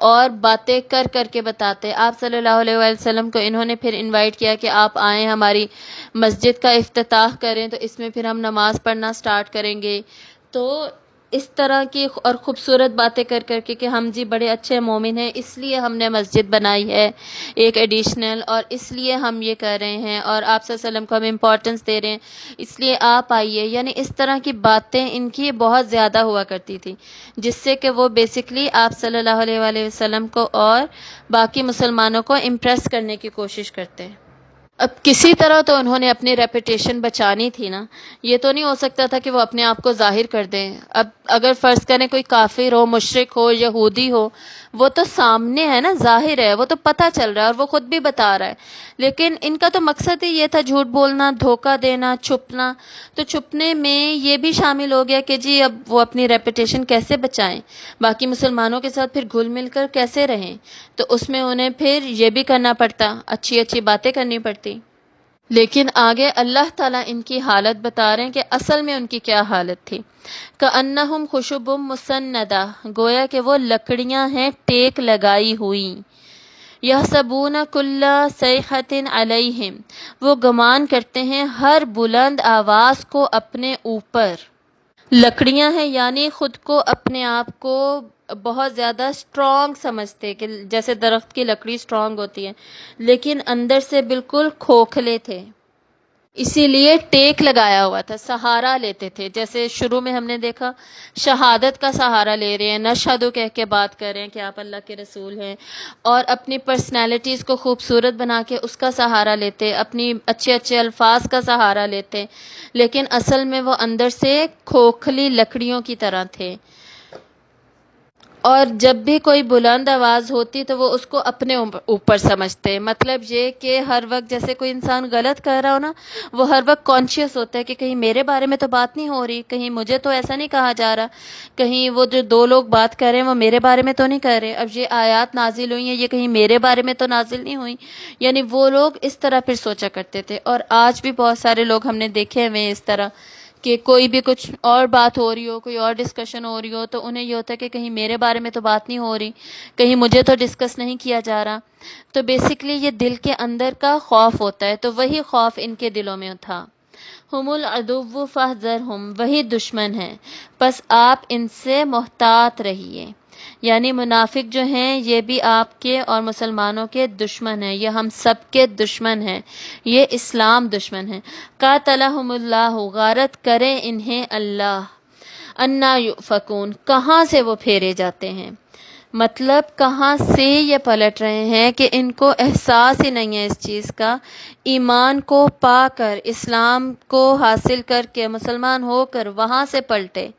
اور باتیں کر کے بتاتے. آپ صلی اللہ علیہ وآلہ وسلم کو انہوں نے پھر انوائٹ کیا کہ آپ آئیں، ہماری مسجد کا افتتاح کریں، تو اس میں پھر ہم نماز پڑھنا سٹارٹ کریں گے. تو اس طرح کی اور خوبصورت باتیں کر کے کہ ہم جی بڑے اچھے مومن ہیں، اس لیے ہم نے مسجد بنائی ہے ایک ایڈیشنل، اور اس لیے ہم یہ کر رہے ہیں، اور آپ صلی اللہ علیہ وسلم کو ہم امپورٹنس دے رہے ہیں، اس لیے آپ آئیے. یعنی اس طرح کی باتیں ان کی بہت زیادہ ہوا کرتی تھی، جس سے کہ وہ بیسکلی آپ صلی اللہ علیہ وآلہ وسلم کو اور باقی مسلمانوں کو امپریس کرنے کی کوشش کرتے. اب کسی طرح تو انہوں نے اپنی ریپوٹیشن بچانی تھی نا، یہ تو نہیں ہو سکتا تھا کہ وہ اپنے آپ کو ظاہر کر دیں. اب اگر فرض کریں کوئی کافر ہو، مشرک ہو، یہودی ہو، وہ تو سامنے ہے نا، ظاہر ہے، وہ تو پتہ چل رہا ہے اور وہ خود بھی بتا رہا ہے. لیکن ان کا تو مقصد ہی یہ تھا جھوٹ بولنا، دھوکہ دینا، چھپنا. تو چھپنے میں یہ بھی شامل ہو گیا کہ جی اب وہ اپنی ریپوٹیشن کیسے بچائیں، باقی مسلمانوں کے ساتھ پھر گھل مل کر کیسے رہیں. تو اس میں انہیں پھر یہ بھی کرنا پڑتا، اچھی اچھی باتیں کرنی پڑتی. لیکن آگے اللہ تعالیٰ ان کی حالت بتا رہے ہیں کہ اصل میں ان کی کیا حالت تھی. کأنہم خشب مسندہ، گویا کہ وہ لکڑیاں ہیں ٹیک لگائی ہوئی. یحسبون کل صیحۃ علیہم، وہ گمان کرتے ہیں ہر بلند آواز کو اپنے اوپر. لکڑیاں ہیں یعنی خود کو، اپنے آپ کو بہت زیادہ اسٹرانگ سمجھتے، کہ جیسے درخت کی لکڑی اسٹرانگ ہوتی ہے، لیکن اندر سے بالکل کھوکھلے تھے. اسی لیے ٹیک لگایا ہوا تھا، سہارا لیتے تھے. جیسے شروع میں ہم نے دیکھا شہادت کا سہارا لے رہے ہیں، نشہدو کہہ کے بات کر رہے ہیں کہ آپ اللہ کے رسول ہیں، اور اپنی پرسنالٹیز کو خوبصورت بنا کے اس کا سہارا لیتے، اپنی اچھے اچھے الفاظ کا سہارا لیتے، لیکن اصل میں وہ اندر سے کھوکھلی لکڑیوں کی طرح تھے. اور جب بھی کوئی بلند آواز ہوتی تو وہ اس کو اپنے اوپر سمجھتے. مطلب یہ کہ ہر وقت جیسے کوئی انسان غلط کر رہا ہو نا، وہ ہر وقت کانشیس ہوتا ہے کہ کہیں میرے بارے میں تو بات نہیں ہو رہی، کہیں مجھے تو ایسا نہیں کہا جا رہا، کہیں وہ جو دو لوگ بات کر رہے ہیں وہ میرے بارے میں تو نہیں کر رہے، اب یہ آیات نازل ہوئی ہیں یہ کہیں میرے بارے میں تو نازل نہیں ہوئی. یعنی وہ لوگ اس طرح پھر سوچا کرتے تھے. اور آج بھی بہت سارے لوگ ہم نے دیکھے ہوئے ہیں اس طرح کہ کوئی بھی کچھ اور بات ہو رہی ہو، کوئی اور ڈسکشن ہو رہی ہو، تو انہیں یہ ہوتا ہے کہ کہیں میرے بارے میں تو بات نہیں ہو رہی، کہیں مجھے تو ڈسکس نہیں کیا جا رہا. تو بیسیکلی یہ دل کے اندر کا خوف ہوتا ہے، تو وہی خوف ان کے دلوں میں تھا. ہم العدو فاحذرہم، وہی دشمن ہیں، پس آپ ان سے محتاط رہیے. یعنی منافق جو ہیں یہ بھی آپ کے اور مسلمانوں کے دشمن ہیں، یہ ہم سب کے دشمن ہیں، یہ اسلام دشمن ہے. قاتلہم اللہ، غارت کرے انہیں اللہ. انا یؤفکون، کہاں سے وہ پھیرے جاتے ہیں، مطلب کہاں سے یہ پلٹ رہے ہیں کہ ان کو احساس ہی نہیں ہے اس چیز کا. ایمان کو پا کر، اسلام کو حاصل کر کے، مسلمان ہو کر وہاں سے پلٹے،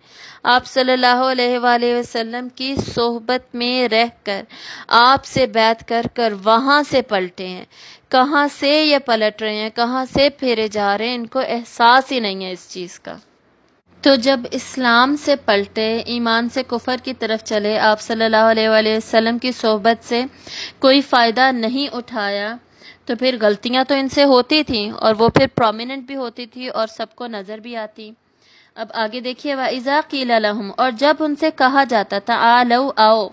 آپ صلی اللہ علیہ وآلہ وسلم کی صحبت میں رہ کر، آپ سے بیعت کر کر وہاں سے پلٹے ہیں. کہاں سے یہ پلٹ رہے ہیں، کہاں سے پھیرے جا رہے ہیں، ان کو احساس ہی نہیں ہے اس چیز کا. تو جب اسلام سے پلٹے، ایمان سے کفر کی طرف چلے، آپ صلی اللہ علیہ وآلہ وسلم کی صحبت سے کوئی فائدہ نہیں اٹھایا، تو پھر غلطیاں تو ان سے ہوتی تھیں، اور وہ پھر پرومیننٹ بھی ہوتی تھی اور سب کو نظر بھی آتی. اب آگے دیکھیے، وَإِذَا قِيلَ لَهُمْ، اور جب ان سے کہا جاتا تھا، آؤ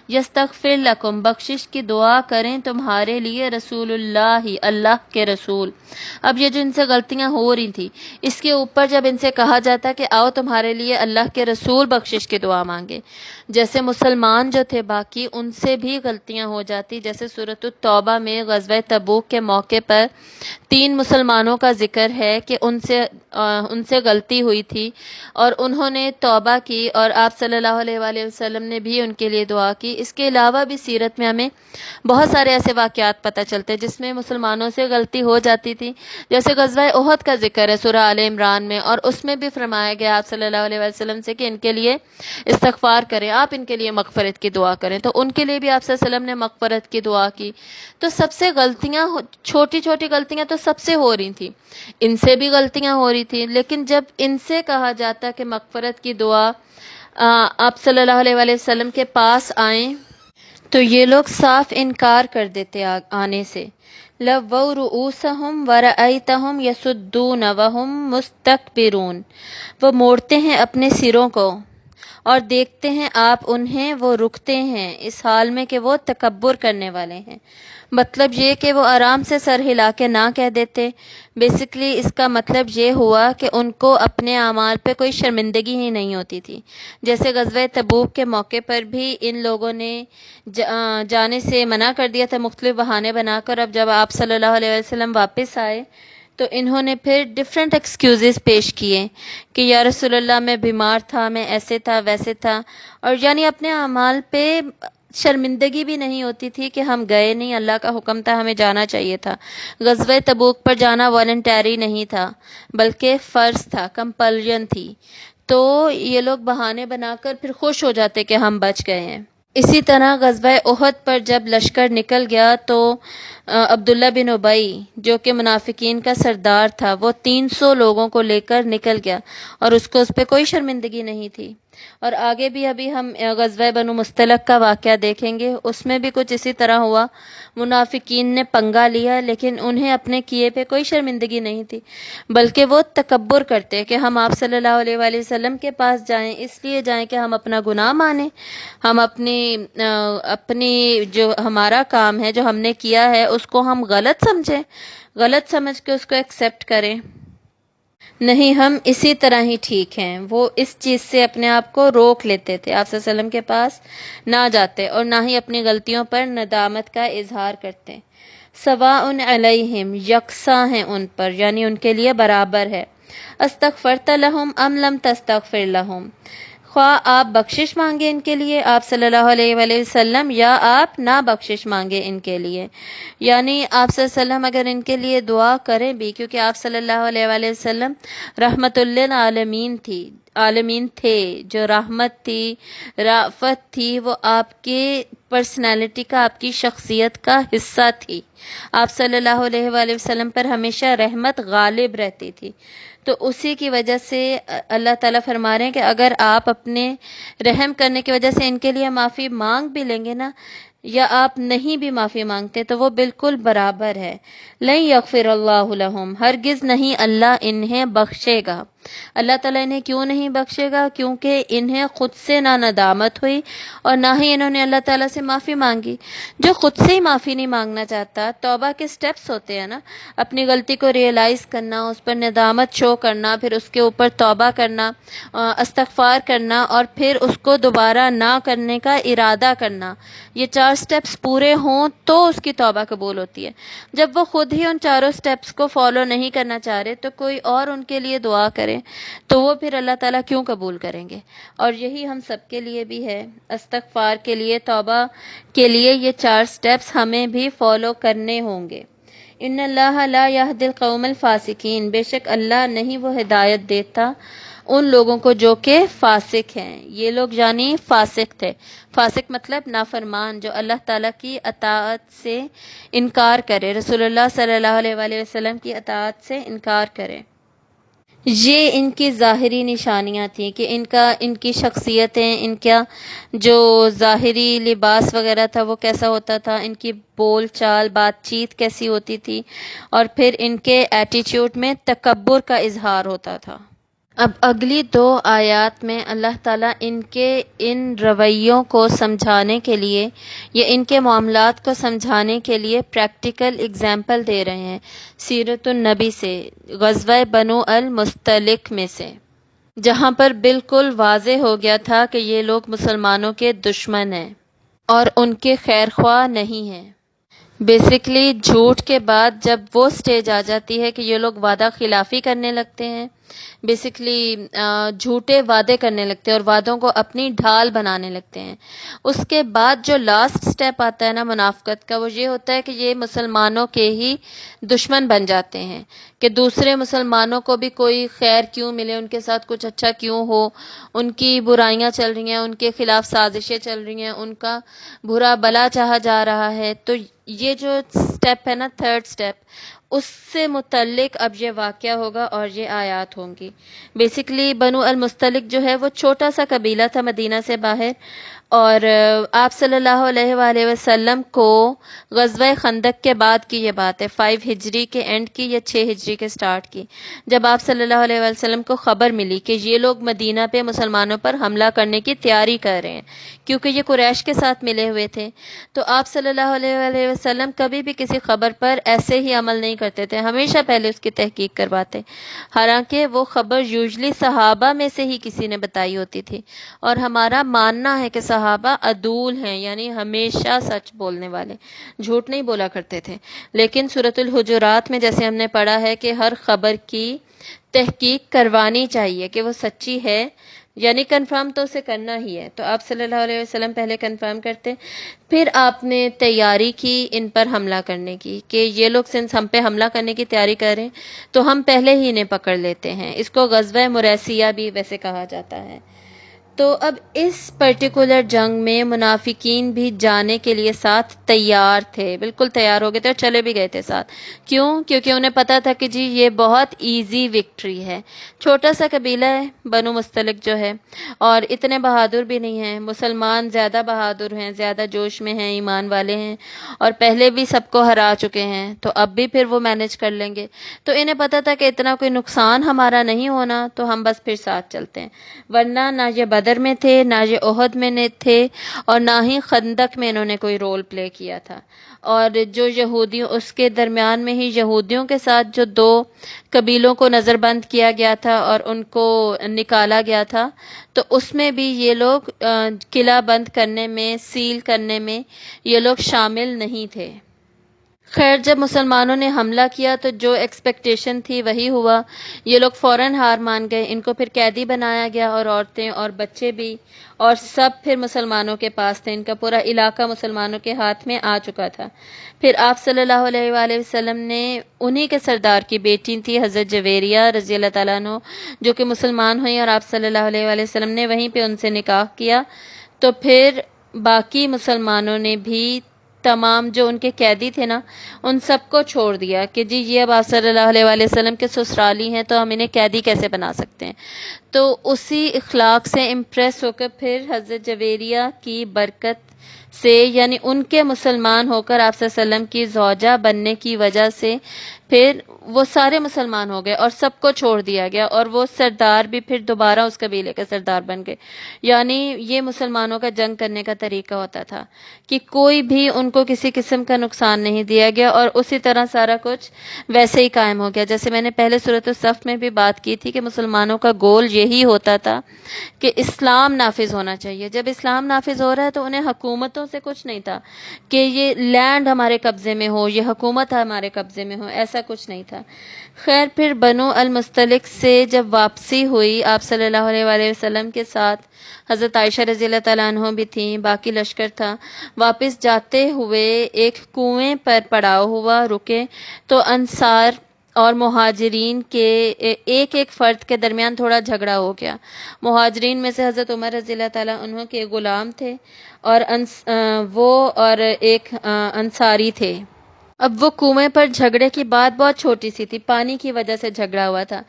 یستغفر لکم، بخشش کی دعا کریں تمہارے لیے، رسول اللہ، اللہ کے رسول. اب یہ جو ان سے غلطیاں ہو رہی تھی، اس کے اوپر جب ان سے کہا جاتا کہ آؤ تمہارے لیے اللہ کے رسول بخشش کی دعا مانگے، جیسے مسلمان جو تھے باقی ان سے بھی غلطیاں ہو جاتی. جیسے سورۃ التوبہ میں غزوہ تبوک کے موقع پر 3 مسلمانوں کا ذکر ہے کہ ان سے غلطی ہوئی تھی اور انہوں نے توبہ کی، اور آپ صلی اللہ علیہ وآلہ وسلم نے بھی ان کے لیے دعا کی. اس کے علاوہ بھی سیرت میں ہمیں بہت سارے ایسے واقعات پتہ چلتے ہیں جس میں مسلمانوں سے غلطی ہو جاتی تھی. جیسے غزوہ احد کا ذکر ہے سورہ آل عمران میں، اور اس میں بھی فرمایا گیا آپ صلی اللہ علیہ وسلم سے کہ ان کے لیے استغفار کریں، آپ ان کے لیے مغفرت کی دعا کریں. تو ان کے لیے بھی آپ صلی اللہ علیہ وسلم نے مغفرت کی دعا کی. تو سب سے غلطیاں، چھوٹی چھوٹی غلطیاں تو سب سے ہو رہی تھیں، ان سے بھی غلطیاں ہو رہی تھیں، لیکن جب ان سے کہا جاتا کہ مغفرت کی دعا آپ صلی اللہ علیہ وآلہ وسلم کے پاس آئیں، تو یہ لوگ صاف انکار کر دیتے آنے سے. لَوَّوْا رُؤُوسَهُمْ وَرَأَيْتَهُمْ يَصُدُّونَ وَهُمْ مُسْتَكْبِرُونَ، وہ موڑتے ہیں اپنے سروں کو اور دیکھتے ہیں آپ انہیں، وہ رکتے ہیں اس حال میں کہ وہ تکبر کرنے والے ہیں. مطلب یہ کہ وہ آرام سے سر ہلا کے نہ کہہ دیتے. بیسیکلی اس کا مطلب یہ ہوا کہ ان کو اپنے اعمال پہ کوئی شرمندگی ہی نہیں ہوتی تھی. جیسے غزوہ تبوک کے موقع پر بھی ان لوگوں نے جانے سے منع کر دیا تھا مختلف بہانے بنا کر. اب جب آپ صلی اللہ علیہ وسلم واپس آئے تو انہوں نے پھر ڈیفرنٹ ایکسکیوزز پیش کیے کہ یا رسول اللہ میں بیمار تھا، میں ایسے تھا ویسے تھا، اور یعنی اپنے اعمال پہ شرمندگی بھی نہیں ہوتی تھی کہ ہم گئے نہیں، اللہ کا حکم تھا ہمیں جانا چاہیے تھا. غزوہ تبوک پر جانا والنٹری نہیں تھا بلکہ فرض تھا، کمپلژن تھی. تو یہ لوگ بہانے بنا کر پھر خوش ہو جاتے کہ ہم بچ گئے ہیں. اسی طرح غزوہ احد پر جب لشکر نکل گیا تو عبداللہ بن ابی جو کہ منافقین کا سردار تھا، وہ 300 لوگوں کو لے کر نکل گیا اور اس کو اس پہ کوئی شرمندگی نہیں تھی. اور آگے بھی ابھی ہم غزوہ بنو مستلق کا واقعہ دیکھیں گے، اس میں بھی کچھ اسی طرح ہوا. منافقین نے پنگا لیا لیکن انہیں اپنے کیے پہ کوئی شرمندگی نہیں تھی، بلکہ وہ تکبر کرتے کہ ہم آپ صلی اللہ علیہ وآلہ وسلم کے پاس جائیں، اس لیے جائیں کہ ہم اپنا گناہ مانیں، ہم اپنی جو ہمارا کام ہے جو ہم نے کیا ہے اس کو ہم غلط سمجھیں، غلط سمجھ کے اس کو ایکسیپٹ کریں. نہیں، ہم اسی طرح ہی ٹھیک ہیں. وہ اس چیز سے اپنے آپ کو روک لیتے تھے، آپ صلی اللہ علیہ وسلم کے پاس نہ جاتے اور نہ ہی اپنی غلطیوں پر ندامت کا اظہار کرتے. سواء علیہم، یکساں ہیں ان پر، یعنی ان کے لیے برابر ہے. استغفرت لہم ام لم تستغفر لہم، خواہ آپ بخشش مانگے ان کے لیے آپ صلی اللہ علیہ وآلہ وسلم، یا آپ نہ بخشش مانگے ان کے لیے. یعنی آپ صلی اللہ علیہ وسلم اگر ان کے لیے دعا کریں بھی، کیونکہ آپ صلی اللہ علیہ وآلہ وسلم رحمت للعالمین عالمین تھے، جو رحمت تھی، رافت تھی، وہ آپ کے پرسنالٹی کا، آپ کی شخصیت کا حصہ تھی. آپ صلی اللہ علیہ وآلہ وسلم پر ہمیشہ رحمت غالب رہتی تھی. تو اسی کی وجہ سے اللہ تعالیٰ فرما رہے ہیں کہ اگر آپ اپنے رحم کرنے کی وجہ سے ان کے لیے معافی مانگ بھی لیں گے نا، یا آپ نہیں بھی معافی مانگتے، تو وہ بالکل برابر ہے. لن یغفر اللہ لہم، ہرگز نہیں اللہ انہیں بخشے گا. اللہ تعالیٰ انہیں کیوں نہیں بخشے گا؟ کیونکہ انہیں خود سے نہ ندامت ہوئی اور نہ ہی انہوں نے اللہ تعالیٰ سے معافی مانگی. جو خود سے ہی معافی نہیں مانگنا چاہتا، توبہ کے سٹیپس ہوتے ہیں نا، اپنی غلطی کو ریئلائز کرنا، اس پر ندامت شو کرنا، پھر اس کے اوپر توبہ کرنا، استغفار کرنا، اور پھر اس کو دوبارہ نہ کرنے کا ارادہ کرنا. یہ 4 سٹیپس پورے ہوں تو اس کی توبہ قبول ہوتی ہے. جب وہ خود ہی ان چاروں سٹیپس کو فالو نہیں کرنا چاہ رہے تو کوئی اور ان کے لیے دعا کرے تو وہ پھر اللہ تعالیٰ کیوں قبول کریں گے؟ اور یہی ہم سب کے لیے بھی ہے. استغفار کے لیے، توبہ کے لیے یہ 4 سٹیپس ہمیں بھی فالو کرنے ہوں گے. ان اللہ لا یہدی القوم الفاسقین، بے شک اللہ نہیں وہ ہدایت دیتا ان لوگوں کو جو کہ فاسق ہیں. یہ لوگ یعنی فاسق تھے. فاسق مطلب نافرمان، جو اللہ تعالیٰ کی اطاعت سے انکار کرے، رسول اللہ صلی اللہ علیہ وآلہ وسلم کی اطاعت سے انکار کرے. یہ ان کی ظاہری نشانیاں تھیں کہ ان کی شخصیتیں، ان کا جو ظاہری لباس وغیرہ تھا وہ کیسا ہوتا تھا، ان کی بول چال، بات چیت کیسی ہوتی تھی، اور پھر ان کے ایٹیچیوڈ میں تکبر کا اظہار ہوتا تھا. اب اگلی 2 آیات میں اللہ تعالیٰ ان کے ان رویوں کو سمجھانے کے لیے یا ان کے معاملات کو سمجھانے کے لیے پریکٹیکل اگزامپل دے رہے ہیں سیرت النبی سے، غزوہ بنو المستلق میں سے، جہاں پر بالکل واضح ہو گیا تھا کہ یہ لوگ مسلمانوں کے دشمن ہیں اور ان کے خیر خواہ نہیں ہیں. بیسیکلی جھوٹ کے بعد جب وہ سٹیج آ جاتی ہے کہ یہ لوگ وعدہ خلافی کرنے لگتے ہیں، بیسیکلی جھوٹے وعدے کرنے لگتے ہیں اور وعدوں کو اپنی ڈھال بنانے لگتے ہیں. اس کے بعد جو لاسٹ سٹیپ آتا ہے نا منافقت کا، وہ یہ ہوتا ہے کہ یہ مسلمانوں کے ہی دشمن بن جاتے ہیں، کہ دوسرے مسلمانوں کو بھی کوئی خیر کیوں ملے، ان کے ساتھ کچھ اچھا کیوں ہو، ان کی برائیاں چل رہی ہیں، ان کے خلاف سازشیں چل رہی ہیں، ان کا برا بلا چاہا جا رہا ہے. تو یہ جو سٹیپ ہے نا، 3rd سٹیپ، اس سے متعلق اب یہ واقعہ ہوگا اور یہ آیات ہوں گی. بیسیکلی بنو المستلق جو ہے وہ چھوٹا سا قبیلہ تھا مدینہ سے باہر، اور آپ صلی اللہ علیہ وآلہ وسلم کو غزوہ خندق کے بعد کی یہ بات ہے، 5 ہجری کے اینڈ کی یا 6 ہجری کے سٹارٹ کی، جب آپ صلی اللہ علیہ وآلہ وسلم کو خبر ملی کہ یہ لوگ مدینہ پہ مسلمانوں پر حملہ کرنے کی تیاری کر رہے ہیں، کیونکہ یہ قریش کے ساتھ ملے ہوئے تھے. تو آپ صلی اللہ علیہ وآلہ وسلم کبھی بھی کسی خبر پر ایسے ہی عمل نہیں کرتے تھے، ہمیشہ پہلے اس کی تحقیق کرواتے، حالانکہ وہ خبر یوزلی صحابہ میں سے ہی کسی نے بتائی ہوتی تھی. اور ہمارا ماننا ہے کہ صحابہ عدول ہیں، یعنی ہمیشہ سچ بولنے والے، جھوٹ نہیں بولا کرتے تھے. لیکن سورۃ الحجرات میں جیسے ہم نے پڑھا ہے کہ ہر خبر کی تحقیق کروانی چاہیے کہ وہ سچی ہے، یعنی کنفرم تو اسے کرنا ہی ہے. تو آپ صلی اللہ علیہ وسلم پہلے کنفرم کرتے، پھر آپ نے تیاری کی ان پر حملہ کرنے کی، کہ یہ لوگ سنس ہم پہ حملہ کرنے کی تیاری کر رہے ہیں تو ہم پہلے ہی انہیں پکڑ لیتے ہیں. اس کو غزوہ مریسیہ بھی ویسے کہا جاتا ہے. تو اب اس پرٹیکولر جنگ میں منافقین بھی جانے کے لیے ساتھ تیار تھے، بالکل تیار ہو گئے تھے اور چلے بھی گئے تھے ساتھ. کیوں؟ کیونکہ انہیں پتا تھا کہ جی یہ بہت ایزی وکٹری ہے. چھوٹا سا قبیلہ ہے بنو مستلق جو ہے، اور اتنے بہادر بھی نہیں ہیں. مسلمان زیادہ بہادر ہیں، زیادہ جوش میں ہیں، ایمان والے ہیں، اور پہلے بھی سب کو ہرا چکے ہیں، تو اب بھی پھر وہ مینج کر لیں گے. تو انہیں پتا تھا کہ اتنا کوئی نقصان ہمارا نہیں ہونا، تو ہم بس پھر ساتھ چلتے ہیں. ورنہ نہ یہ بدر میں تھے، نہ یہ احد میں تھے، اور نہ ہی خندق میں انہوں نے کوئی رول پلے کیا تھا. اور جو یہودیوں، اس کے درمیان میں ہی یہودیوں کے ساتھ جو 2 قبیلوں کو نظر بند کیا گیا تھا اور ان کو نکالا گیا تھا، تو اس میں بھی یہ لوگ قلعہ بند کرنے میں، سیل کرنے میں یہ لوگ شامل نہیں تھے. خیر جب مسلمانوں نے حملہ کیا تو جو ایکسپیکٹیشن تھی وہی ہوا، یہ لوگ فوراً ہار مان گئے، ان کو پھر قیدی بنایا گیا اور عورتیں اور بچے بھی، اور سب پھر مسلمانوں کے پاس تھے، ان کا پورا علاقہ مسلمانوں کے ہاتھ میں آ چکا تھا۔ پھر آپ صلی اللہ علیہ وآلہ وسلم نے انہی کے سردار کی بیٹی تھی حضرت جویریہ رضی اللہ تعالیٰ عنہ، جو کہ مسلمان ہوئی، اور آپ صلی اللہ علیہ وآلہ وسلم نے وہیں پہ ان سے نکاح کیا۔ تو پھر باقی مسلمانوں نے بھی تمام جو ان کے قیدی تھے نا، ان سب کو چھوڑ دیا کہ جی یہ اب آپ صلی اللہ علیہ وآلہ وسلم کے سسرالی ہیں تو ہم انہیں قیدی کیسے بنا سکتے ہیں۔ تو اسی اخلاق سے امپریس ہو کر پھر حضرت جویریہ کی برکت سے، یعنی ان کے مسلمان ہو کر آپ صلی اللہ علیہ وسلم کی زوجہ بننے کی وجہ سے پھر وہ سارے مسلمان ہو گئے اور سب کو چھوڑ دیا گیا، اور وہ سردار بھی پھر دوبارہ اس قبیلے کے سردار بن گئے۔ یعنی یہ مسلمانوں کا جنگ کرنے کا طریقہ ہوتا تھا کہ کوئی بھی ان کو کسی قسم کا نقصان نہیں دیا گیا، اور اسی طرح سارا کچھ ویسے ہی قائم ہو گیا۔ جیسے میں نے پہلے سورۃ الصف میں بھی بات کی تھی کہ مسلمانوں کا گول یہی ہوتا تھا کہ اسلام نافذ ہونا چاہیے۔ جب اسلام نافذ ہو رہا ہے تو انہیں حکومتوں سے کچھ نہیں تھا کہ یہ لینڈ ہمارے قبضے میں ہو، یہ حکومت ہمارے قبضے میں ہو، ایسا کچھ نہیں تھا۔ خیر پھر بنو المستلق سے جب واپسی ہوئی آپ صلی اللہ علیہ وآلہ وسلم کے ساتھ، حضرت عائشہ رضی اللہ تعالیٰ عنہ بھی تھیں، باقی لشکر تھا، واپس جاتے ہوئے ایک کنویں پر پڑاؤ ہوا، رکے تو انصار اور مہاجرین کے ایک ایک فرد کے درمیان تھوڑا جھگڑا ہو گیا۔ مہاجرین میں سے حضرت عمر رضی اللہ تعالیٰ عنہ کے غلام تھے، اور وہ اور ایک انصاری تھے۔ اب وہ کنویں پر جھگڑے کی بات بہت چھوٹی سی تھی، پانی کی وجہ سے جھگڑا ہوا تھا،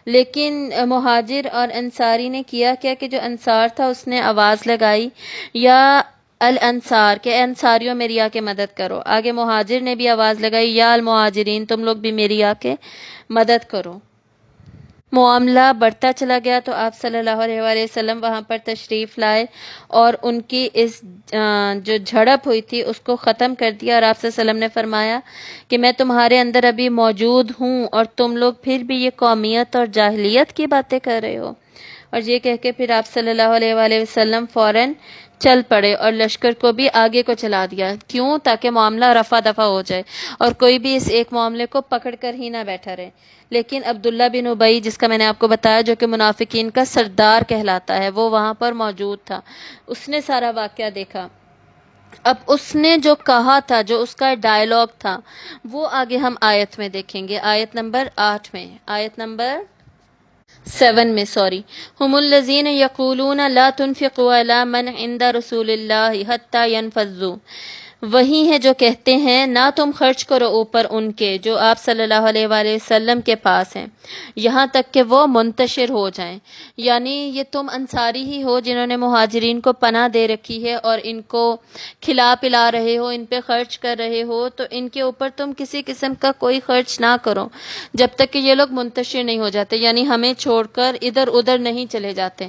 لیکن مہاجر اور انصاری نے کیا کیا کہ جو انصار تھا اس نے آواز لگائی یا الانصار، کہ انصاریوں میری آ کے مدد کرو۔ آگے مہاجر نے بھی آواز لگائی یا المہاجرین، تم لوگ بھی میری آ کے مدد کرو۔ معاملہ بڑھتا چلا گیا تو آپ صلی اللہ علیہ وآلہ وسلم وہاں پر تشریف لائے اور ان کی اس جو جھڑپ ہوئی تھی اس کو ختم کر دیا، اور آپ صلی اللہ علیہ وسلم نے فرمایا کہ میں تمہارے اندر ابھی موجود ہوں اور تم لوگ پھر بھی یہ قومیت اور جاہلیت کی باتیں کر رہے ہو۔ اور یہ کہہ کے پھر آپ صلی اللہ علیہ وآلہ وسلم فوراً چل پڑے اور لشکر کو بھی آگے کو چلا دیا۔ کیوں؟ تاکہ معاملہ رفع دفع ہو جائے اور کوئی بھی اس ایک معاملے کو پکڑ کر ہی نہ بیٹھا رہے۔ لیکن عبداللہ بن ابی، جس کا میں نے آپ کو بتایا جو کہ منافقین کا سردار کہلاتا ہے، وہ وہاں پر موجود تھا، اس نے سارا واقعہ دیکھا۔ اب اس نے جو کہا تھا، جو اس کا ڈائلاگ تھا، وہ آگے ہم آیت میں دیکھیں گے، آیت نمبر 8 میں، آیت نمبر 7 میں، ہم الذین یقولون لا تنفقوا علی من عند رسول اللہ حتی ینفضوا، وہی ہیں جو کہتے ہیں نہ تم خرچ کرو اوپر ان کے جو آپ صلی اللہ علیہ وآلہ وسلم کے پاس ہیں، یہاں تک کہ وہ منتشر ہو جائیں۔ یعنی یہ تم انصاری ہی ہو جنہوں نے مہاجرین کو پناہ دے رکھی ہے اور ان کو کھلا پلا رہے ہو، ان پہ خرچ کر رہے ہو، تو ان کے اوپر تم کسی قسم کا کوئی خرچ نہ کرو جب تک کہ یہ لوگ منتشر نہیں ہو جاتے، یعنی ہمیں چھوڑ کر ادھر ادھر نہیں چلے جاتے۔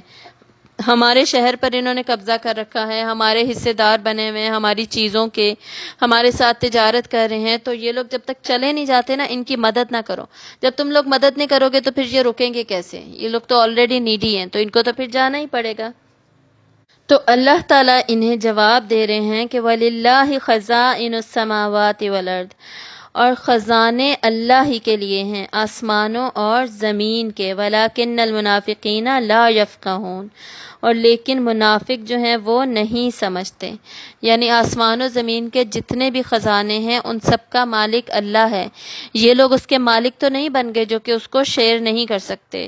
ہمارے شہر پر انہوں نے قبضہ کر رکھا ہے، ہمارے حصے دار بنے ہوئے ہیں ہماری چیزوں کے، ہمارے ساتھ تجارت کر رہے ہیں، تو یہ لوگ جب تک چلے نہیں جاتے نا، ان کی مدد نہ کرو۔ جب تم لوگ مدد نہیں کرو گے تو پھر یہ رکیں گے کیسے؟ یہ لوگ تو آلریڈی نیڈی ہیں، تو ان کو تو پھر جانا ہی پڑے گا۔ تو اللہ تعالیٰ انہیں جواب دے رہے ہیں کہ وَلِلَّهِ خَزَائِنُ السَّمَاوَاتِ وَالْأَرْضِ، اور خزانے اللہ ہی کے لیے ہیں، آسمانوں اور زمین کے، وَلَكِنَّ الْمُنَافِقِينَ لَا يَفْقَهُونَ، اور لیکن منافق جو ہیں وہ نہیں سمجھتے۔ یعنی آسمان و زمین کے جتنے بھی خزانے ہیں ان سب کا مالک اللہ ہے، یہ لوگ اس کے مالک تو نہیں بن گئے جو کہ اس کو شیئر نہیں کر سکتے۔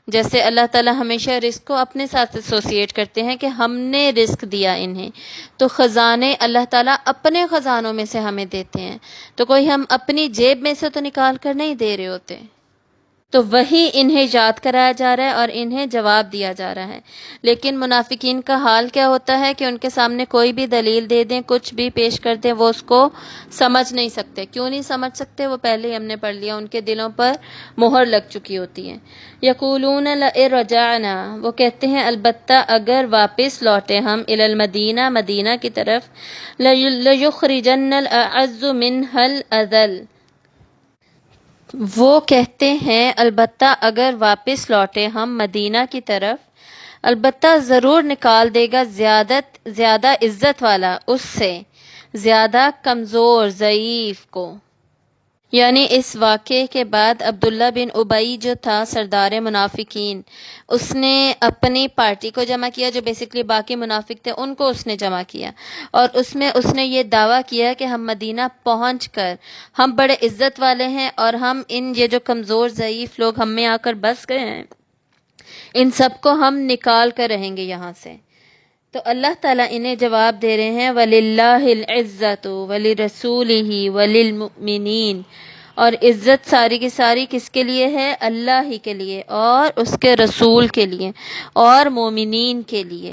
جیسے اللہ تعالیٰ ہمیشہ رزق کو اپنے ساتھ ایسوسیٹ کرتے ہیں کہ ہم نے رزق دیا انہیں، تو خزانے اللہ تعالیٰ اپنے خزانوں میں سے ہمیں دیتے ہیں، تو کوئی ہم اپنی جیب میں سے تو نکال کر نہیں دے رہے ہوتے۔ تو وہی انہیں یاد کرایا جا رہا ہے اور انہیں جواب دیا جا رہا ہے۔ لیکن منافقین کا حال کیا ہوتا ہے کہ ان کے سامنے کوئی بھی دلیل دے دیں، کچھ بھی پیش کر دیں، وہ اس کو سمجھ نہیں سکتے۔ کیوں نہیں سمجھ سکتے؟ وہ پہلے ہی ہم نے پڑھ لیا، ان کے دلوں پر مہر لگ چکی ہوتی ہے۔ یقولون لئن رجعنا، وہ کہتے ہیں البتہ اگر واپس لوٹے ہم الی المدینہ، مدینہ کی طرف، لیخرجن الاعز منها الاذل، وہ کہتے ہیں البتہ اگر واپس لوٹے ہم مدینہ کی طرف، البتہ ضرور نکال دے گا زیادہ عزت والا اس سے زیادہ کمزور ضعیف کو۔ یعنی اس واقعے کے بعد عبداللہ بن ابی جو تھا سردار منافقین، اس نے اپنی پارٹی کو جمع کیا، جو بیسکلی باقی منافق تھے ان کو اس نے جمع کیا، اور اس میں اس نے یہ دعویٰ کیا کہ ہم مدینہ پہنچ کر ہم بڑے عزت والے ہیں، اور ہم یہ جو کمزور ضعیف لوگ ہم میں آ کر بس گئے ہیں، ان سب کو ہم نکال کر رہیں گے یہاں سے۔ تو اللہ تعالیٰ انہیں جواب دے رہے ہیں وَلِلَّهِ الْعِزَّةُ وَلِرَسُولِهِ وَلِلْمُؤْمِنِينَ، اور عزت ساری کی ساری کس کے لیے ہے؟ اللہ ہی کے لیے اور اس کے رسول کے لیے اور مومنین کے لیے۔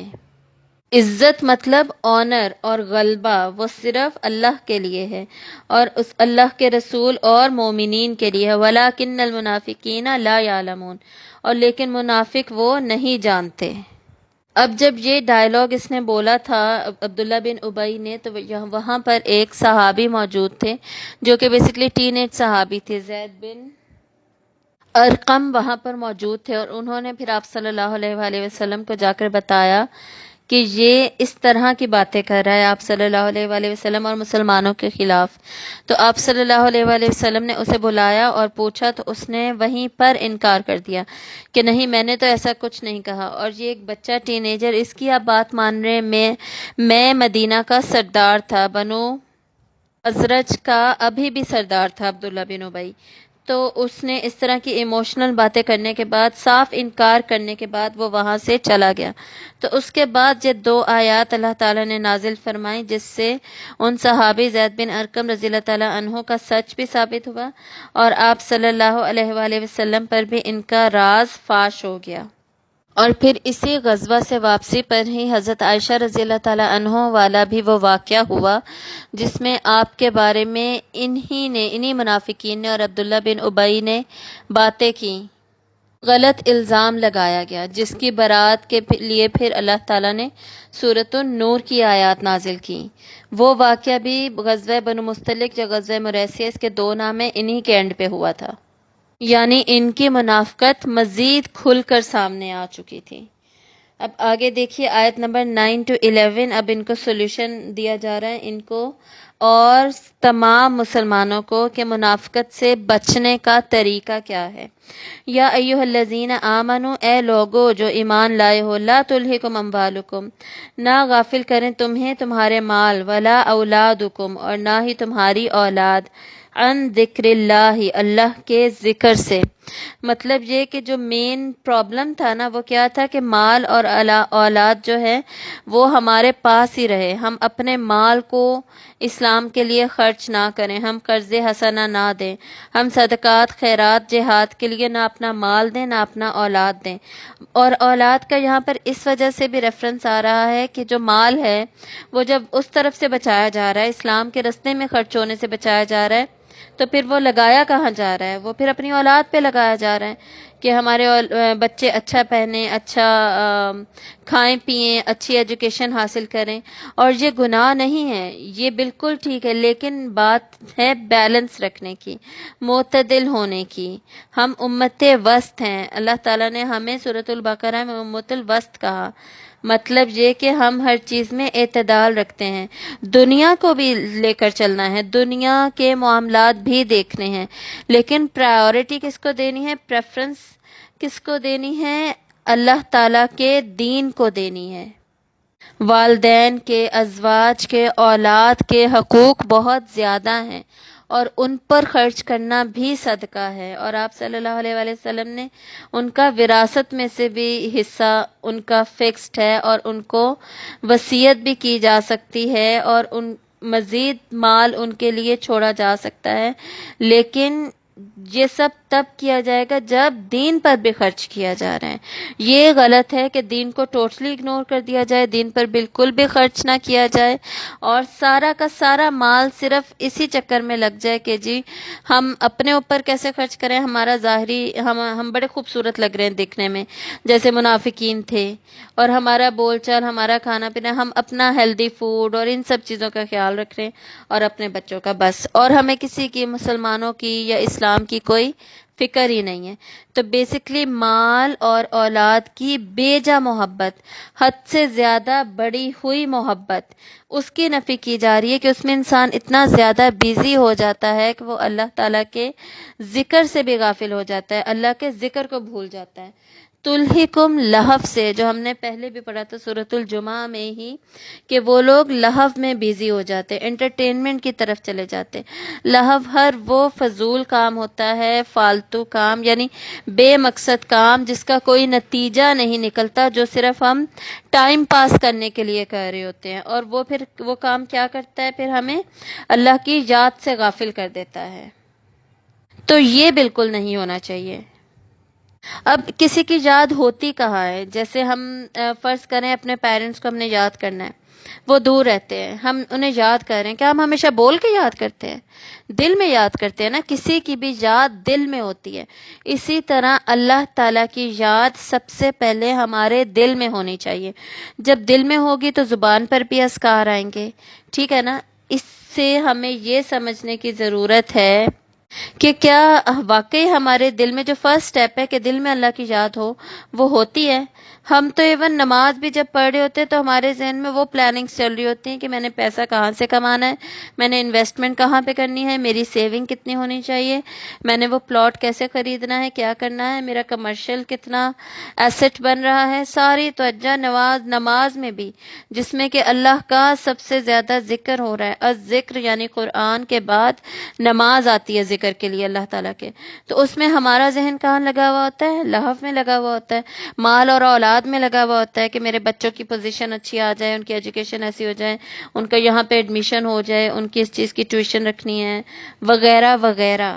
عزت مطلب آنر اور غلبہ وہ صرف اللہ کے لیے ہے، اور اس اللہ کے رسول اور مومنین کے لیے ہے۔ وَلَٰكِنَّ الْمُنَافِقِينَ لَا يَعْلَمُونَ، اور لیکن منافق وہ نہیں جانتے۔ اب جب یہ ڈائلاگ اس نے بولا تھا عبداللہ بن ابی نے، تو وہاں پر ایک صحابی موجود تھے جو کہ بیسکلی ٹین ایج صحابی تھے، زید بن ارقم وہاں پر موجود تھے، اور انہوں نے پھر آپ صلی اللہ علیہ وآلہ وسلم کو جا کر بتایا کہ یہ اس طرح کی باتیں کر رہا ہے آپ صلی اللہ علیہ وآلہ وسلم اور مسلمانوں کے خلاف۔ تو آپ صلی اللہ علیہ وآلہ وسلم نے اسے بلایا اور پوچھا، تو اس نے وہیں پر انکار کر دیا کہ نہیں، میں نے تو ایسا کچھ نہیں کہا، اور یہ ایک بچہ ٹین ایجر، اس کی آپ بات مان رہے ہیں؟ میں مدینہ کا سردار تھا، بنو ازرج کا ابھی بھی سردار تھا عبداللہ بن ابی۔ تو اس نے اس طرح کی ایموشنل باتیں کرنے کے بعد، صاف انکار کرنے کے بعد وہ وہاں سے چلا گیا۔ تو اس کے بعد یہ 2 آیات اللہ تعالیٰ نے نازل فرمائیں، جس سے ان صحابی زید بن ارقم رضی اللہ تعالیٰ عنہ کا سچ بھی ثابت ہوا، اور آپ صلی اللہ علیہ وآلہ وسلم پر بھی ان کا راز فاش ہو گیا۔ اور پھر اسی غزوہ سے واپسی پر ہی حضرت عائشہ رضی اللہ تعالیٰ عنہ والا بھی وہ واقعہ ہوا جس میں آپ کے بارے میں انہی منافقین نے اور عبداللہ بن ابی نے باتیں کی، غلط الزام لگایا گیا، جس کی برات کے لیے پھر اللہ تعالیٰ نے سورۃ النور کی آیات نازل کی۔ وہ واقعہ بھی غزوہ بنو مستلق یا غزوہ مریسیہ، اس کے 2 نام ہیں، انہی کے اینڈ پہ ہوا تھا۔ یعنی ان کی منافقت مزید کھل کر سامنے آ چکی تھی۔ اب آگے دیکھیے آیت نمبر 9 to 11، اب ان کو سولوشن دیا جا رہا ہے، ان کو اور تمام مسلمانوں کو کہ منافقت سے بچنے کا طریقہ کیا ہے۔ یا ایھا الذین آمنو، اے لوگو جو ایمان لائے ہو، لا تلھکم اموالکم، نہ غافل کریں تمہیں تمہارے مال، ولا اولادکم، اور نہ ہی تمہاری اولاد، عن ذکر اللہ، اللہ کے ذکر سے۔ مطلب یہ کہ جو مین پرابلم تھا نا، وہ کیا تھا کہ مال اور اولاد جو ہے وہ ہمارے پاس ہی رہے، ہم اپنے مال کو اسلام کے لیے خرچ نہ کریں، ہم قرض حسنہ نہ دیں، ہم صدقات خیرات جہاد کے لیے نہ اپنا مال دیں نہ اپنا اولاد دیں۔ اور اولاد کا یہاں پر اس وجہ سے بھی ریفرنس آ رہا ہے کہ جو مال ہے وہ جب اس طرف سے بچایا جا رہا ہے، اسلام کے رستے میں خرچ ہونے سے بچایا جا رہا ہے، تو پھر وہ لگایا کہاں جا رہا ہے؟ وہ پھر اپنی اولاد پہ لگایا جا رہا ہے کہ ہمارے بچے اچھا پہنیں، اچھا کھائیں پئیں، اچھی ایجوکیشن حاصل کریں۔ اور یہ گناہ نہیں ہے، یہ بالکل ٹھیک ہے، لیکن بات ہے بیلنس رکھنے کی، معتدل ہونے کی۔ ہم امت وسط ہیں، اللہ تعالیٰ نے ہمیں سورۃ البقرہ میں امت الوسط کہا، مطلب یہ کہ ہم ہر چیز میں اعتدال رکھتے ہیں، دنیا کو بھی لے کر چلنا ہے، دنیا کے معاملات بھی دیکھنے ہیں، لیکن پرائیورٹی کس کو دینی ہے، پریفرنس کس کو دینی ہے؟ اللہ تعالیٰ کے دین کو دینی ہے۔ والدین کے، ازواج کے، اولاد کے حقوق بہت زیادہ ہیں، اور ان پر خرچ کرنا بھی صدقہ ہے، اور آپ صلی اللہ علیہ وآلہ وسلم نے ان کا وراثت میں سے بھی حصہ ان کا فکسڈ ہے، اور ان کو وصیت بھی کی جا سکتی ہے، اور ان مزید مال ان کے لیے چھوڑا جا سکتا ہے، لیکن یہ سب تب کیا جائے گا جب دین پر بھی خرچ کیا جا رہا ہے۔ یہ غلط ہے کہ دین کو ٹوٹلی اگنور کر دیا جائے، دین پر بالکل بھی خرچ نہ کیا جائے، اور سارا کا سارا مال صرف اسی چکر میں لگ جائے کہ جی ہم اپنے اوپر کیسے خرچ کریں، ہمارا ظاہری ہم بڑے خوبصورت لگ رہے ہیں دیکھنے میں جیسے منافقین تھے، اور ہمارا بول چال، ہمارا کھانا پینا، ہم اپنا ہیلدی فوڈ اور ان سب چیزوں کا خیال رکھ رہے ہیں، اور اپنے بچوں کا بس، اور ہمیں کسی کی، مسلمانوں کی یا اسلام کی کوئی فکر ہی نہیں ہے. تو بیسکلی مال اور اولاد کی بیجا محبت، حد سے زیادہ بڑی ہوئی محبت، اس کی نفی کی جا رہی ہے کہ اس میں انسان اتنا زیادہ بیزی ہو جاتا ہے کہ وہ اللہ تعالیٰ کے ذکر سے بھی غافل ہو جاتا ہے، اللہ کے ذکر کو بھول جاتا ہے. تلہکم لہو سے، جو ہم نے پہلے بھی پڑھا تھا سورۃ الجمعہ میں ہی، کہ وہ لوگ لہو میں بیزی ہو جاتے، انٹرٹینمنٹ کی طرف چلے جاتے. لہو ہر وہ فضول کام ہوتا ہے، فالتو کام، یعنی بے مقصد کام جس کا کوئی نتیجہ نہیں نکلتا، جو صرف ہم ٹائم پاس کرنے کے لیے کر رہے ہوتے ہیں، اور وہ کام کیا کرتا ہے، پھر ہمیں اللہ کی یاد سے غافل کر دیتا ہے. تو یہ بالکل نہیں ہونا چاہیے. اب کسی کی یاد ہوتی کہاں ہے؟ جیسے ہم فرض کریں اپنے پیرنٹس کو ہم نے یاد کرنا ہے، وہ دور رہتے ہیں، ہم انہیں یاد کر رہے ہیں، کیا ہم ہمیشہ بول کے یاد کرتے ہیں؟ دل میں یاد کرتے ہیں نا. کسی کی بھی یاد دل میں ہوتی ہے. اسی طرح اللہ تعالیٰ کی یاد سب سے پہلے ہمارے دل میں ہونی چاہیے. جب دل میں ہوگی تو زبان پر بھی اذکار آئیں گے، ٹھیک ہے نا. اس سے ہمیں یہ سمجھنے کی ضرورت ہے کہ کیا واقعی ہمارے دل میں جو فرسٹ سٹیپ ہے کہ دل میں اللہ کی یاد ہو، وہ ہوتی ہے. ہم تو ایون نماز بھی جب پڑھ رہے ہوتے ہیں تو ہمارے ذہن میں وہ پلاننگز چل رہی ہوتی ہیں کہ میں نے پیسہ کہاں سے کمانا ہے، میں نے انویسٹمنٹ کہاں پہ کرنی ہے، میری سیونگ کتنی ہونی چاہیے، میں نے وہ پلاٹ کیسے خریدنا ہے، کیا کرنا ہے، میرا کمرشل کتنا ایسٹ بن رہا ہے. ساری توجہ نماز میں بھی، جس میں کہ اللہ کا سب سے زیادہ ذکر ہو رہا ہے. الذکر یعنی قرآن کے بعد نماز آتی ہے ذکر کے لیے اللہ تعالیٰ کے. تو اس میں ہمارا ذہن کہاں لگا ہوا ہوتا ہے؟ لہو میں لگا ہوا ہوتا ہے، مال اور اولاد میں لگا ہوا ہوتا ہے کہ میرے بچوں کی پوزیشن اچھی آ جائے، ان کی ایجوکیشن ایسی ہو جائے، ان کا یہاں پہ ایڈمیشن ہو جائے، ان کی اس چیز کی ٹیوشن رکھنی ہے، وغیرہ وغیرہ.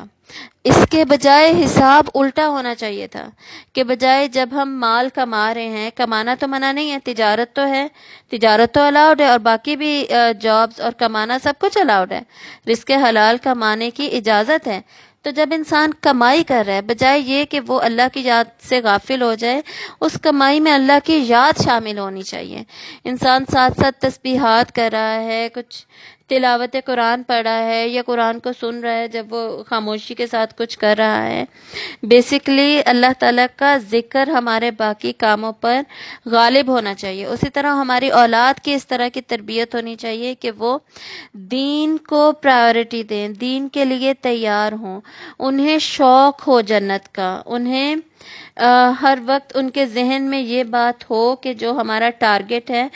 اس کے بجائے حساب الٹا ہونا چاہیے تھا کہ بجائے جب ہم مال کما رہے ہیں، کمانا تو منع نہیں ہے، تجارت تو ہے، تجارت تو الاؤڈ ہے، اور باقی بھی جابز اور کمانا سب کچھ الاؤڈ ہے، رزق حلال کمانے کی اجازت ہے. تو جب انسان کمائی کر رہا ہے، بجائے یہ کہ وہ اللہ کی یاد سے غافل ہو جائے، اس کمائی میں اللہ کی یاد شامل ہونی چاہیے. انسان ساتھ ساتھ تسبیحات کر رہا ہے، کچھ تلاوت قرآن پڑھ رہا ہے، یا قرآن کو سن رہا ہے جب وہ خاموشی کے ساتھ کچھ کر رہا ہے. بیسکلی اللہ تعالیٰ کا ذکر ہمارے باقی کاموں پر غالب ہونا چاہیے. اسی طرح ہماری اولاد کی اس طرح کی تربیت ہونی چاہیے کہ وہ دین کو پرائیورٹی دیں، دین کے لیے تیار ہوں، انہیں شوق ہو جنت کا، انہیں ہر وقت ان کے ذہن میں یہ بات ہو کہ جو ہمارا ٹارگٹ ہے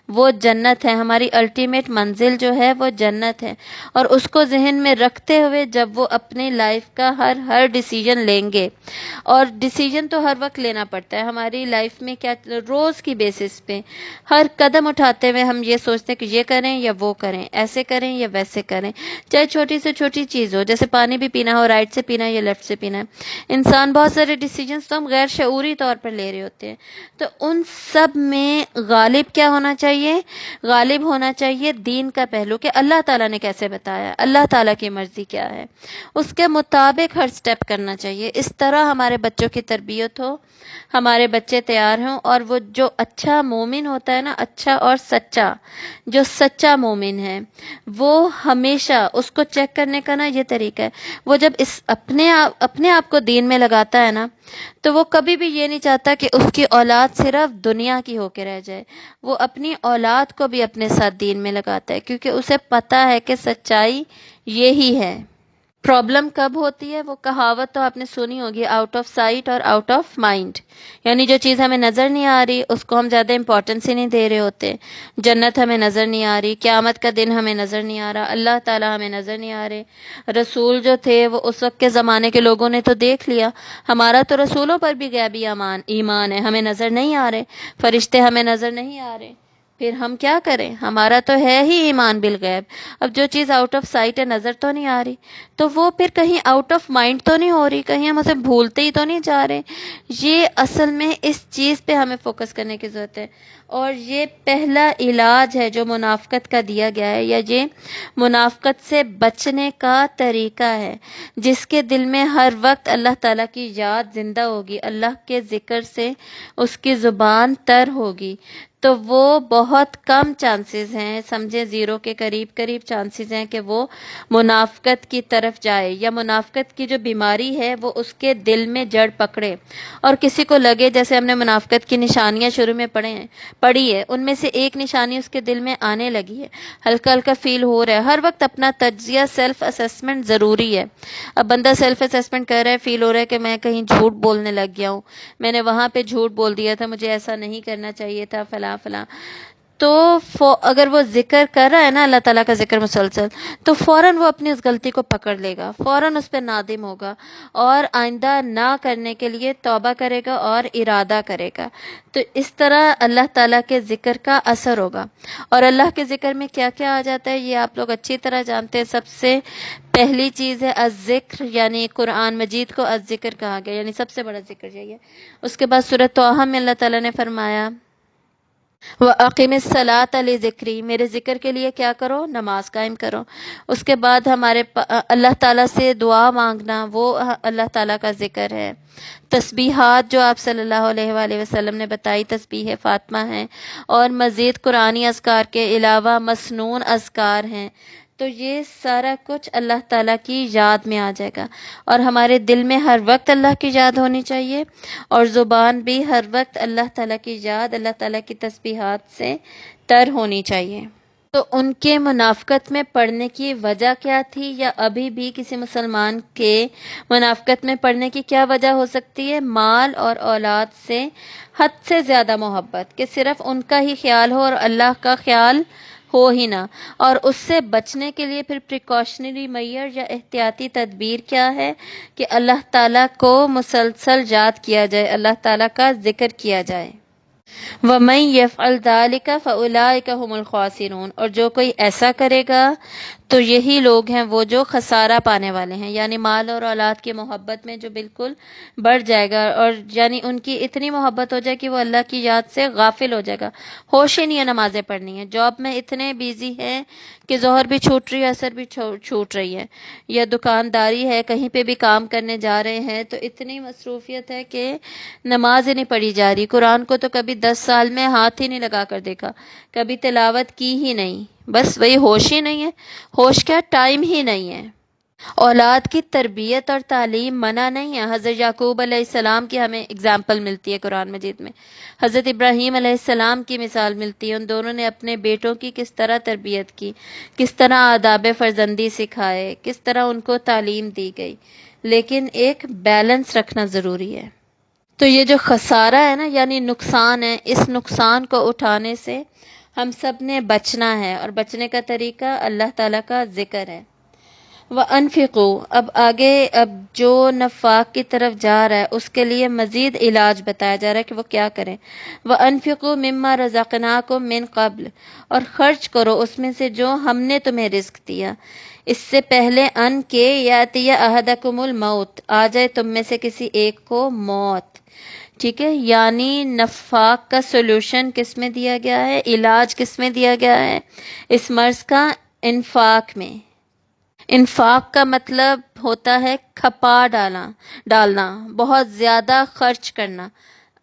وہ جنت ہے، ہماری الٹیمیٹ منزل جو ہے وہ جنت ہے. اور اس کو ذہن میں رکھتے ہوئے جب وہ اپنی لائف کا ہر ڈیسیجن لیں گے، اور ڈیسیجن تو ہر وقت لینا پڑتا ہے ہماری لائف میں، کیا روز کی بیسس پہ ہر قدم اٹھاتے ہوئے ہم یہ سوچتے ہیں کہ یہ کریں یا وہ کریں، ایسے کریں یا ویسے کریں، چاہے چھوٹی سے چھوٹی چیز ہو، جیسے پانی بھی پینا ہو، رائٹ سے پینا ہے یا لیفٹ سے پینا ہے. انسان بہت سارے ڈیسیجنز تو ہم غیر شعوری طور پر لے رہے ہوتے ہیں. تو ان سب میں غالب کیا ہونا چاہیے؟ غالب ہونا چاہیے دین کا پہلو، کہ اللہ تعالیٰ نے کیسے بتایا، اللہ تعالیٰ کی مرضی کیا ہے، اس کے مطابق ہر سٹیپ کرنا چاہیے. اس طرح ہمارے بچوں کی تربیت ہو، ہمارے بچے تیار ہوں، اور وہ جو اچھا مومن ہوتا ہے نا، اچھا اور سچا، جو سچا مومن ہے، وہ ہمیشہ اس کو چیک کرنے کا نا یہ طریقہ ہے، وہ جب اپنے آپ کو دین میں لگاتا ہے نا، تو وہ کبھی بھی یہ نہیں چاہتا کہ اس کی اولاد صرف دنیا کی ہو کے رہ جائے. وہ اپنی اولاد کو بھی اپنے ساتھ دین میں لگاتا ہے، کیونکہ اسے پتہ ہے کہ سچائی یہی ہے. پرابلم کب ہوتی ہے؟ وہ کہاوت تو آپ نے سنی ہوگی، آؤٹ آف سائٹ اور آؤٹ آف مائنڈ. یعنی جو چیز ہمیں نظر نہیں آ رہی اس کو ہم زیادہ امپورٹنس ہی نہیں دے رہے ہوتے. جنت ہمیں نظر نہیں آ رہی، قیامت کا دن ہمیں نظر نہیں آ رہا، اللہ تعالیٰ ہمیں نظر نہیں آ رہے. رسول جو تھے وہ اس وقت کے زمانے کے لوگوں نے تو دیکھ لیا، ہمارا تو رسولوں پر بھی غیبی ایمان ہے، ہمیں نظر نہیں آ رہے، فرشتے ہمیں نظر نہیں آ رہے. پھر ہم کیا کریں؟ ہمارا تو ہے ہی ایمان بالغیب. اب جو چیز آؤٹ آف سائٹ ہے، نظر تو نہیں آ رہی، تو وہ پھر کہیں آؤٹ آف مائنڈ تو نہیں ہو رہی، کہیں ہم اسے بھولتے ہی تو نہیں جا رہے. یہ اصل میں اس چیز پہ ہمیں فوکس کرنے کی ضرورت ہے. اور یہ پہلا علاج ہے جو منافقت کا دیا گیا ہے، یا یہ منافقت سے بچنے کا طریقہ ہے۔ جس کے دل میں ہر وقت اللہ تعالیٰ کی یاد زندہ ہوگی، اللہ کے ذکر سے اس کی زبان تر ہوگی، تو وہ بہت کم چانسز ہیں، سمجھے زیرو کے قریب چانسز ہیں کہ وہ منافقت کی طرف جائے، یا منافقت کی جو بیماری ہے وہ اس کے دل میں جڑ پکڑے، اور کسی کو لگے جیسے ہم نے منافقت کی نشانیاں شروع میں پڑھی ہے، ان میں سے ایک نشانی اس کے دل میں آنے لگی ہے، ہلکا ہلکا فیل ہو رہا ہے۔ ہر وقت اپنا تجزیہ، سیلف اسیسمنٹ ضروری ہے۔ اب بندہ سیلف اسیسمنٹ کر رہا ہے، فیل ہو رہا ہے کہ میں کہیں جھوٹ بولنے لگ گیا ہوں، میں نے وہاں پہ جھوٹ بول دیا تھا، مجھے ایسا نہیں کرنا چاہیے تھا، فلاں فلاں، تو اگر وہ ذکر کر رہا ہے نا اللہ تعالیٰ کا ذکر مسلسل، تو فوراً وہ اپنی اس غلطی کو پکڑ لے گا، فوراً اس پہ نادم ہوگا، اور آئندہ نہ کرنے کے لیے توبہ کرے گا اور ارادہ کرے گا۔ تو اس طرح اللہ تعالیٰ کے ذکر کا اثر ہوگا۔ اور اللہ کے ذکر میں کیا کیا آ جاتا ہے یہ آپ لوگ اچھی طرح جانتے ہیں۔ سب سے پہلی چیز ہے الذکر، یعنی قرآن مجید کو الذکر کہا گیا، یعنی سب سے بڑا ذکر یہی ہے۔ اس کے بعد سورۃ طٰہٰ میں اللہ تعالیٰ نے فرمایا وَأَقِمِ الصَّلَاةَ لِذِكْرِي، میرے ذکر کے لیے کیا کرو؟ نماز قائم کرو۔ اس کے بعد ہمارے اللہ تعالیٰ سے دعا مانگنا، وہ اللہ تعالیٰ کا ذکر ہے۔ تسبیحات جو آپ صلی اللہ علیہ وآلہ وسلم نے بتائی، تسبیح فاطمہ ہیں، اور مزید قرآنی اذکار کے علاوہ مسنون اذکار ہیں، تو یہ سارا کچھ اللہ تعالیٰ کی یاد میں آ جائے گا، اور ہمارے دل میں ہر وقت اللہ کی یاد ہونی چاہیے، اور زبان بھی ہر وقت اللہ تعالیٰ کی یاد، اللہ تعالیٰ کی تسبیحات سے تر ہونی چاہیے۔ تو ان کے منافقت میں پڑنے کی وجہ کیا تھی، یا ابھی بھی کسی مسلمان کے منافقت میں پڑنے کی کیا وجہ ہو سکتی ہے؟ مال اور اولاد سے حد سے زیادہ محبت، کہ صرف ان کا ہی خیال ہو اور اللہ کا خیال ہو ہی نہ۔ اور اس سے بچنے کے لیے پھر پریکاشنری میئر یا احتیاطی تدبیر کیا ہے کہ اللہ تعالیٰ کو مسلسل یاد کیا جائے، اللہ تعالیٰ کا ذکر کیا جائے۔ وَمَن يَفْعَلْ ذَلِكَ فَأُولَٰئِكَ هُمُ الْخَاسِرُونَ، اور جو کوئی ایسا کرے گا تو یہی لوگ ہیں وہ جو خسارہ پانے والے ہیں، یعنی مال اور اولاد کی محبت میں جو بالکل بڑھ جائے گا، اور یعنی ان کی اتنی محبت ہو جائے کہ وہ اللہ کی یاد سے غافل ہو جائے گا، ہوش ہی نہیں ہے نمازیں پڑھنی ہے، جاب میں اتنے بیزی ہیں کہ ظہر بھی چھوٹ رہی ہے، عصر بھی چھوٹ رہی ہے، یا دکانداری ہے، کہیں پہ بھی کام کرنے جا رہے ہیں تو اتنی مصروفیت ہے کہ نماز ہی نہیں پڑھی جا رہی، قرآن کو تو کبھی 10 سال میں ہاتھ ہی نہیں لگا کر دیکھا، کبھی تلاوت کی ہی نہیں، بس وہی ہوش ہی نہیں ہے، ہوش کیا، ٹائم ہی نہیں ہے۔ اولاد کی تربیت اور تعلیم منع نہیں ہے، حضرت یعقوب علیہ السلام کی ہمیں اگزامپل ملتی ہے قرآن مجید میں، حضرت ابراہیم علیہ السلام کی مثال ملتی ہے، ان دونوں نے اپنے بیٹوں کی کس طرح تربیت کی، کس طرح آداب فرزندی سکھائے، کس طرح ان کو تعلیم دی گئی، لیکن ایک بیلنس رکھنا ضروری ہے۔ تو یہ جو خسارہ ہے نا، یعنی نقصان ہے، اس نقصان کو اٹھانے سے ہم سب نے بچنا ہے، اور بچنے کا طریقہ اللہ تعالیٰ کا ذکر ہے۔ وَأَنفِقُوا، اب آگے جو نفاق کی طرف جا رہا ہے اس کے لیے مزید علاج بتایا جا رہا ہے کہ وہ کیا کریں۔ وَأَنفِقُوا مِمَّا رَزَقْنَاكُم مِّن قَبْلُ، اور خرچ کرو اس میں سے جو ہم نے تمہیں رزق دیا، اس سے پہلے ان کے یاتی احدکم الموت، آ جائے تم میں سے کسی ایک کو موت۔ ٹھیک ہے، یعنی نفاق کا سولوشن کس میں دیا گیا ہے، علاج کس میں دیا گیا ہے اس مرض کا؟ انفاق میں۔ انفاق کا مطلب ہوتا ہے کھپا ڈالنا، بہت زیادہ خرچ کرنا۔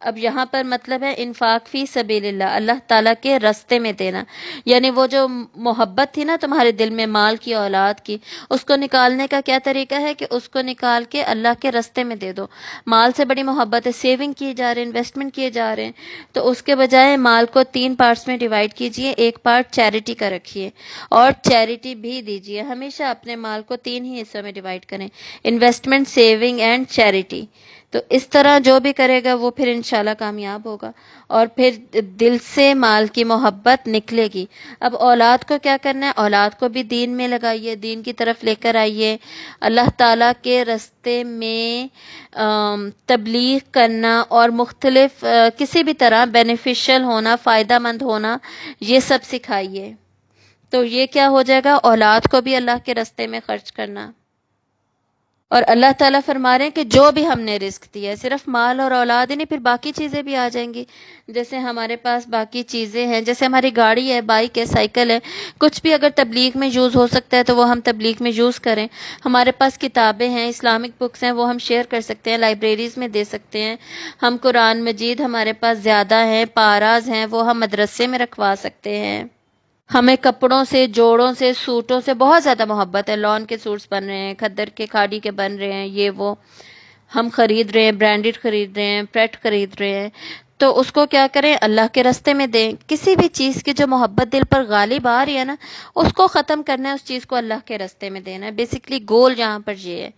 اب یہاں پر مطلب ہے انفاق فی سبیل اللہ، اللہ تعالیٰ کے راستے میں دینا، یعنی وہ جو محبت تھی نا تمہارے دل میں مال کی، اولاد کی، اس کو نکالنے کا کیا طریقہ ہے کہ اس کو نکال کے اللہ کے راستے میں دے دو۔ مال سے بڑی محبت ہے، سیونگ کیے جا رہے ہیں، انویسٹمنٹ کیے جا رہے ہیں، تو اس کے بجائے مال کو 3 پارٹس میں ڈیوائیڈ کیجئے، ایک پارٹ چیریٹی کا رکھیے، اور چیریٹی بھی دیجئے، ہمیشہ اپنے مال کو 3 ہی حصوں میں ڈیوائیڈ کریں، انویسٹمنٹ، سیونگ اینڈ چیریٹی۔ تو اس طرح جو بھی کرے گا وہ پھر انشاءاللہ کامیاب ہوگا، اور پھر دل سے مال کی محبت نکلے گی۔ اب اولاد کو کیا کرنا ہے؟ اولاد کو بھی دین میں لگائیے، دین کی طرف لے کر آئیے، اللہ تعالیٰ کے راستے میں تبلیغ کرنا، اور مختلف کسی بھی طرح بینیفیشل ہونا، فائدہ مند ہونا، یہ سب سکھائیے۔ تو یہ کیا ہو جائے گا؟ اولاد کو بھی اللہ کے راستے میں خرچ کرنا۔ اور اللہ تعالیٰ فرما رہے ہیں کہ جو بھی ہم نے رزق دیا ہے، صرف مال اور اولاد ہی نہیں، پھر باقی چیزیں بھی آ جائیں گی. جیسے ہمارے پاس باقی چیزیں ہیں، جیسے ہماری گاڑی ہے، بائک ہے، سائیکل ہے، کچھ بھی اگر تبلیغ میں یوز ہو سکتا ہے تو وہ ہم تبلیغ میں یوز کریں. ہمارے پاس کتابیں ہیں، اسلامک بکس ہیں، وہ ہم شیئر کر سکتے ہیں، لائبریریز میں دے سکتے ہیں. ہم قرآن مجید ہمارے پاس زیادہ ہیں، پاراز ہیں، وہ ہم مدرسے میں رکھوا سکتے ہیں. ہمیں کپڑوں سے، جوڑوں سے، سوٹوں سے بہت زیادہ محبت ہے. لون کے سوٹس بن رہے ہیں، کھدر کے کھاڑی کے بن رہے ہیں، یہ وہ ہم خرید رہے ہیں، برانڈڈ خرید رہے ہیں، پریٹ خرید رہے ہیں. تو اس کو کیا کریں؟ اللہ کے راستے میں دیں. کسی بھی چیز کی جو محبت دل پر غالب آ رہی ہے نا، اس کو ختم کرنا ہے، اس چیز کو اللہ کے راستے میں دینا ہے. بیسکلی گول یہاں پر یہ ہے.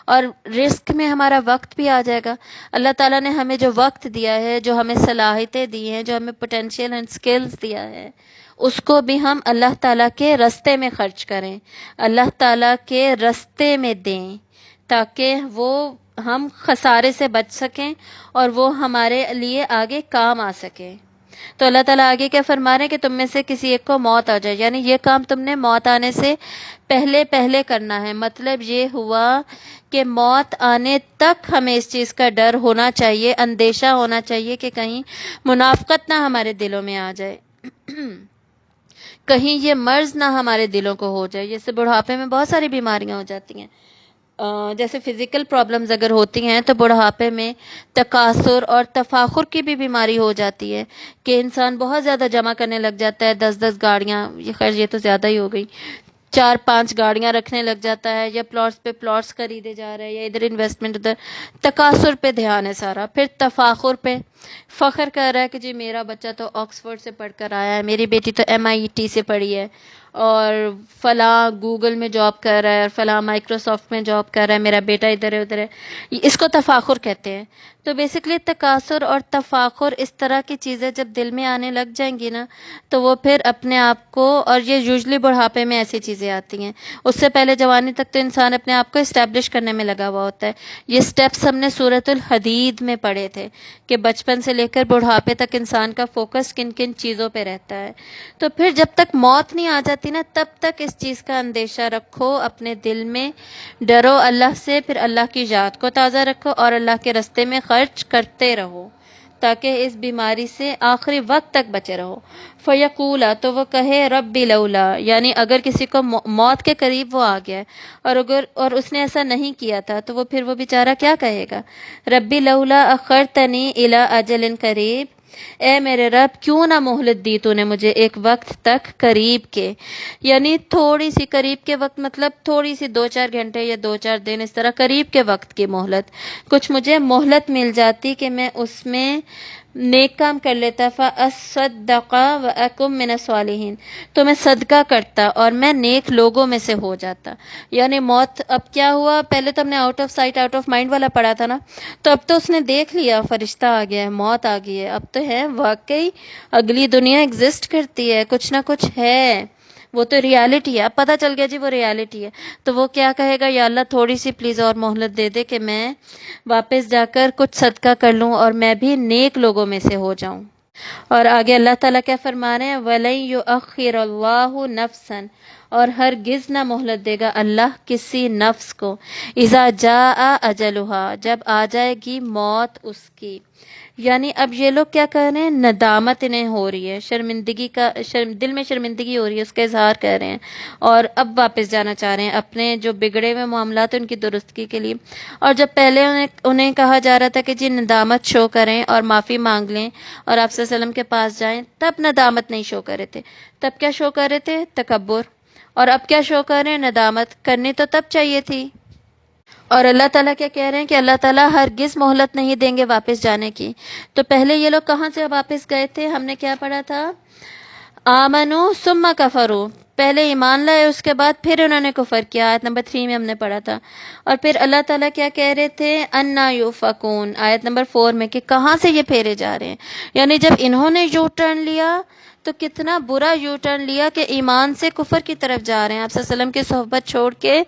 اور رزق میں ہمارا وقت بھی آ جائے گا. اللہ تعالیٰ نے ہمیں جو وقت دیا ہے، جو ہمیں صلاحیتیں دی ہیں، جو ہمیں پوٹینشیل اینڈ سکلز دیا ہے، اس کو بھی ہم اللہ تعالیٰ کے راستے میں خرچ کریں، اللہ تعالیٰ کے راستے میں دیں، تاکہ وہ ہم خسارے سے بچ سکیں اور وہ ہمارے لیے آگے کام آ سکے. تو اللہ تعالیٰ آگے کیا فرما رہے ہیں کہ تم میں سے کسی ایک کو موت آ جائے، یعنی یہ کام تم نے موت آنے سے پہلے پہلے کرنا ہے. مطلب یہ ہوا کہ موت آنے تک ہمیں اس چیز کا ڈر ہونا چاہیے، اندیشہ ہونا چاہیے کہ کہیں منافقت نہ ہمارے دلوں میں آ جائے، کہیں یہ مرض نہ ہمارے دلوں کو ہو جائے. جیسے بڑھاپے میں بہت ساری بیماریاں ہو جاتی ہیں. جیسے فزیکل پرابلمز اگر ہوتی ہیں تو بڑھاپے میں تکاثر اور تفاخر کی بھی بیماری ہو جاتی ہے کہ انسان بہت زیادہ جمع کرنے لگ جاتا ہے. 10 گاڑیاں، یہ خیر یہ تو زیادہ ہی ہو گئی، 4-5 گاڑیاں رکھنے لگ جاتا ہے، یا پلاٹس پہ پلاٹس خریدے جا رہے ہیں، یا ادھر انویسٹمنٹ ادھر. تکاثر پہ دھیان ہے سارا. پھر تفاخر پہ فخر کر رہا ہے کہ جی میرا بچہ تو آکسفورڈ سے پڑھ کر آیا ہے، میری بیٹی تو MIT سے پڑھی ہے، اور فلاں گوگل میں جاب کر رہا ہے، اور فلاں مائکروسافٹ میں جاب کر رہا ہے، میرا بیٹا ادھر ہے ادھر ہے. اس کو تفاخر کہتے ہیں. تو بیسکلی تکاثر اور تفاخر، اس طرح کی چیزیں جب دل میں آنے لگ جائیں گی نا، تو وہ پھر اپنے آپ کو، اور یہ یوزلی بڑھاپے میں ایسی چیزیں آتی ہیں. اس سے پہلے جوانی تک تو انسان اپنے آپ کو اسٹیبلش کرنے میں لگا ہوا ہوتا ہے. یہ سٹیپس ہم نے سورۃ الحدید میں پڑھے تھے کہ بچپن سے لے کر بڑھاپے تک انسان کا فوکس کن کن چیزوں پہ رہتا ہے. تو پھر جب تک موت نہیں آ جاتی نا، تب تک اس چیز کا اندیشہ رکھو اپنے دل میں، ڈرو اللہ سے، پھر اللہ کی یاد کو تازہ رکھو اور اللہ کے راستے میں خرچ کرتے رہو، تاکہ اس بیماری سے آخری وقت تک بچے رہو. فیقولا، تو وہ کہے ربی لولا، یعنی اگر کسی کو موت کے قریب وہ آ گیا ہے اور اس نے ایسا نہیں کیا تھا، تو وہ پھر وہ بیچارہ کیا کہے گا؟ ربی لولا اخرتنی الی اجل قریب، اے میرے رب کیوں نہ مہلت دی تو نے مجھے ایک وقت تک قریب کے. یعنی تھوڑی سی قریب کے وقت، مطلب تھوڑی سی 2-4 گھنٹے یا 2-4 دن، اس طرح قریب کے وقت کی مہلت، کچھ مجھے مہلت مل جاتی کہ میں اس میں نیک کام کر لیتا. فاصدق واکم من الصالحین، تو میں صدقہ کرتا اور میں نیک لوگوں میں سے ہو جاتا. یعنی موت اب کیا ہوا؟ پہلے تو ہم نے out of sight out of mind والا پڑھا تھا نا، تو اب تو اس نے دیکھ لیا، فرشتہ آ گیا ہے، موت آ گئی ہے. اب تو ہے واقعی اگلی دنیا ایگزسٹ کرتی ہے، کچھ نہ کچھ ہے، وہ تو ریالٹی ہے. اب پتہ چل گیا جی وہ ریالٹی ہے. تو وہ کیا کہے گا؟ یا اللہ تھوڑی سی پلیز اور مہلت دے دے کہ میں واپس جا کر کچھ صدقہ کر لوں اور میں بھی نیک لوگوں میں سے ہو جاؤں. اور آگے اللہ تعالیٰ کیا فرما رہے ہیں؟ وَلَن يُؤَخِّرَ اللَّهُ نَفْسًا، اور ہرگز نہ مہلت دے گا اللہ کسی نفس کو، اذا جاء اجلها، جب آ جائے گی موت اس کی. یعنی اب یہ لوگ کیا کر رہے ہیں؟ ندامت انہیں ہو رہی ہے، شرمندگی کا دل میں شرمندگی ہو رہی ہے، اس کا اظہار کر رہے ہیں، اور اب واپس جانا چاہ رہے ہیں اپنے جو بگڑے ہوئے معاملات ہیں ان کی درستگی کے لیے. اور جب پہلے انہیں کہا جا رہا تھا کہ جی ندامت شو کریں اور معافی مانگ لیں اور آپ صلی اللہ علیہ وسلم کے پاس جائیں، تب ندامت نہیں شو کر رہے تھے. تب کیا شو کر رہے تھے؟ تکبر. اور اب کیا شو کر رہے ہیں؟ ندامت. کرنی تو تب چاہیے تھی. اور اللہ تعالیٰ کیا کہہ رہے ہیں کہ اللہ تعالیٰ ہرگز مہلت نہیں دیں گے واپس جانے کی. تو پہلے یہ لوگ کہاں سے واپس گئے تھے؟ ہم نے کیا پڑھا تھا؟ آمنو ثم کفروا، پہلے ایمان لائے، اس کے بعد پھر انہوں نے کفر کیا. آیت نمبر 3 میں ہم نے پڑھا تھا. اور پھر اللہ تعالیٰ کیا کہہ رہے تھے؟ انا یوفکون، آیت نمبر 4 میں، کہ کہاں سے یہ پھیرے جا رہے ہیں. یعنی جب انہوں نے یو ٹرن لیا تو کتنا برا یو ٹرن لیا کہ ایمان سے کفر کی طرف جا رہے ہیں، آپ صلی اللہ علیہ وسلم کی صحبت چھوڑ کے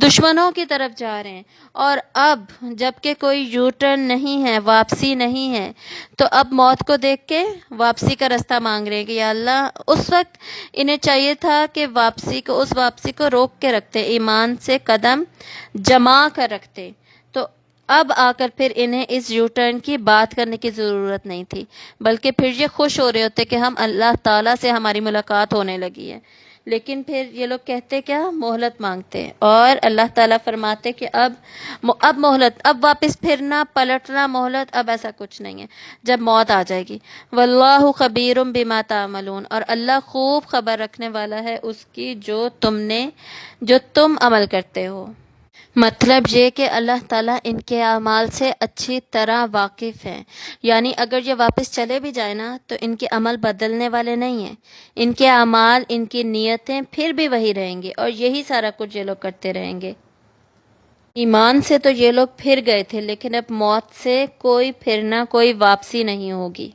دشمنوں کی طرف جا رہے ہیں، اور اب جب کہ کوئی یو ٹرن نہیں ہے، واپسی نہیں ہے، تو اب موت کو دیکھ کے واپسی کا راستہ مانگ رہے ہیں کہ یا اللہ، اس وقت انہیں چاہیے تھا کہ اس واپسی کو روک کے رکھتے، ایمان سے قدم جما کر رکھتے، تو اب آ کر پھر انہیں اس یو ٹرن کی بات کرنے کی ضرورت نہیں تھی، بلکہ پھر یہ خوش ہو رہے ہوتے کہ ہم اللہ تعالیٰ سے ہماری ملاقات ہونے لگی ہے۔ لیکن پھر یہ لوگ کہتے کیا؟ مہلت مانگتے، اور اللہ تعالیٰ فرماتے کہ اب مہلت، اب واپس پھرنا، پلٹنا، مہلت، اب ایسا کچھ نہیں ہے، جب موت آ جائے گی۔ واللہ خبیر بما تعملون، اور اللہ خوب خبر رکھنے والا ہے اس کی جو تم عمل کرتے ہو۔ مطلب یہ کہ اللہ تعالیٰ ان کے اعمال سے اچھی طرح واقف ہیں، یعنی اگر یہ واپس چلے بھی جائیں نا تو ان کے عمل بدلنے والے نہیں ہیں، ان کے اعمال، ان کی نیتیں پھر بھی وہی رہیں گی، اور یہی سارا کچھ یہ لوگ کرتے رہیں گے۔ ایمان سے تو یہ لوگ پھر گئے تھے، لیکن اب موت سے کوئی پھرنا، کوئی واپسی نہیں ہوگی۔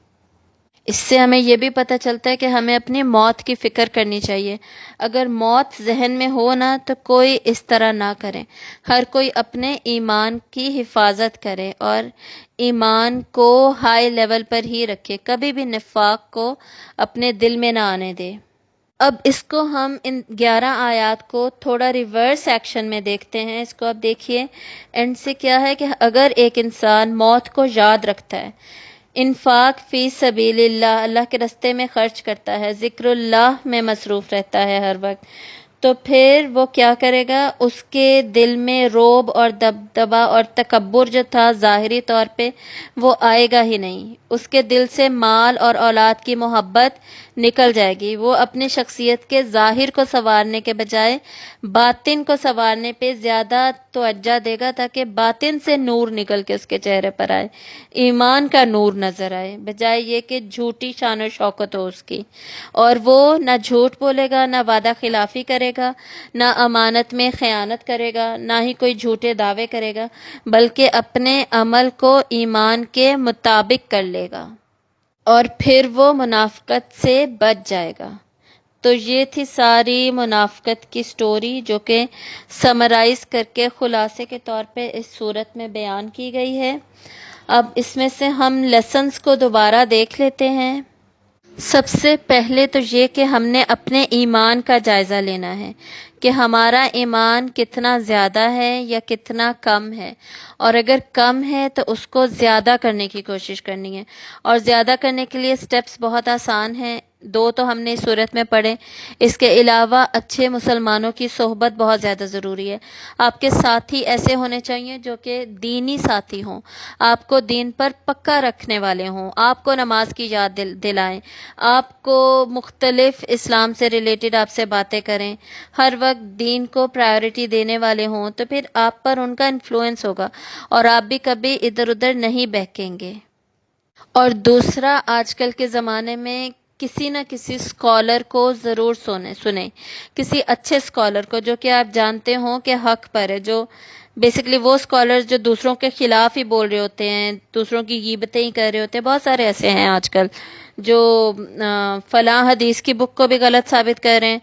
اس سے ہمیں یہ بھی پتہ چلتا ہے کہ ہمیں اپنی موت کی فکر کرنی چاہیے۔ اگر موت ذہن میں ہو نا تو کوئی اس طرح نہ کرے، ہر کوئی اپنے ایمان کی حفاظت کرے اور ایمان کو ہائی لیول پر ہی رکھے، کبھی بھی نفاق کو اپنے دل میں نہ آنے دے۔ اب اس کو ہم ان 11 آیات کو تھوڑا ریورس ایکشن میں دیکھتے ہیں۔ اس کو اب دیکھیے، اینڈ سے کیا ہے کہ اگر ایک انسان موت کو یاد رکھتا ہے، انفاق فی سبیل اللہ، اللہ کے راستے میں خرچ کرتا ہے، ذکر اللہ میں مصروف رہتا ہے ہر وقت، تو پھر وہ کیا کرے گا؟ اس کے دل میں رعب اور دبدبا اور تکبر جو تھا ظاہری طور پہ، وہ آئے گا ہی نہیں۔ اس کے دل سے مال اور اولاد کی محبت نکل جائے گی۔ وہ اپنی شخصیت کے ظاہر کو سنوارنے کے بجائے باطن کو سنوارنے پہ زیادہ توجہ دے گا، تاکہ باطن سے نور نکل کے اس کے چہرے پر آئے، ایمان کا نور نظر آئے، بجائے یہ کہ جھوٹی شان و شوکت ہو اس کی، اور وہ نہ جھوٹ بولے گا، نہ وعدہ خلافی کرے گا، نہ امانت میں خیانت کرے گا، نہ ہی کوئی جھوٹے دعوے کرے گا، بلکہ اپنے عمل کو ایمان کے مطابق کر لے گا، اور پھر وہ منافقت سے بچ جائے گا۔ تو یہ تھی ساری منافقت کی سٹوری، جو کہ سمرائز کر کے خلاصے کے طور پہ اس صورت میں بیان کی گئی ہے۔ اب اس میں سے ہم لیسنز کو دوبارہ دیکھ لیتے ہیں۔ سب سے پہلے تو یہ کہ ہم نے اپنے ایمان کا جائزہ لینا ہے کہ ہمارا ایمان کتنا زیادہ ہے یا کتنا کم ہے، اور اگر کم ہے تو اس کو زیادہ کرنے کی کوشش کرنی ہے، اور زیادہ کرنے کے لیے سٹیپس بہت آسان ہیں، 2 تو ہم نے اس صورت میں پڑھے۔ اس کے علاوہ اچھے مسلمانوں کی صحبت بہت زیادہ ضروری ہے۔ آپ کے ساتھی ایسے ہونے چاہیے جو کہ دینی ساتھی ہوں، آپ کو دین پر پکا رکھنے والے ہوں، آپ کو نماز کی یاد دلائیں، آپ کو مختلف اسلام سے ریلیٹڈ آپ سے باتیں کریں، ہر وقت دین کو پرائیورٹی دینے والے ہوں، تو پھر آپ پر ان کا انفلوئنس ہوگا اور آپ بھی کبھی ادھر ادھر نہیں بہکیں گے۔ اور دوسرا، آج کل کے زمانے میں کسی نہ کسی اسکالر کو ضرور سنیں، کسی اچھے اسکالر کو جو کہ آپ جانتے ہوں کہ حق پر ہے، جو بیسیکلی وہ اسکالر جو دوسروں کے خلاف ہی بول رہے ہوتے ہیں، دوسروں کی غیبتیں ہی کر رہے ہوتے ہیں۔ بہت سارے ایسے ہیں آج کل جو فلاں حدیث کی بک کو بھی غلط ثابت کر رہے ہیں،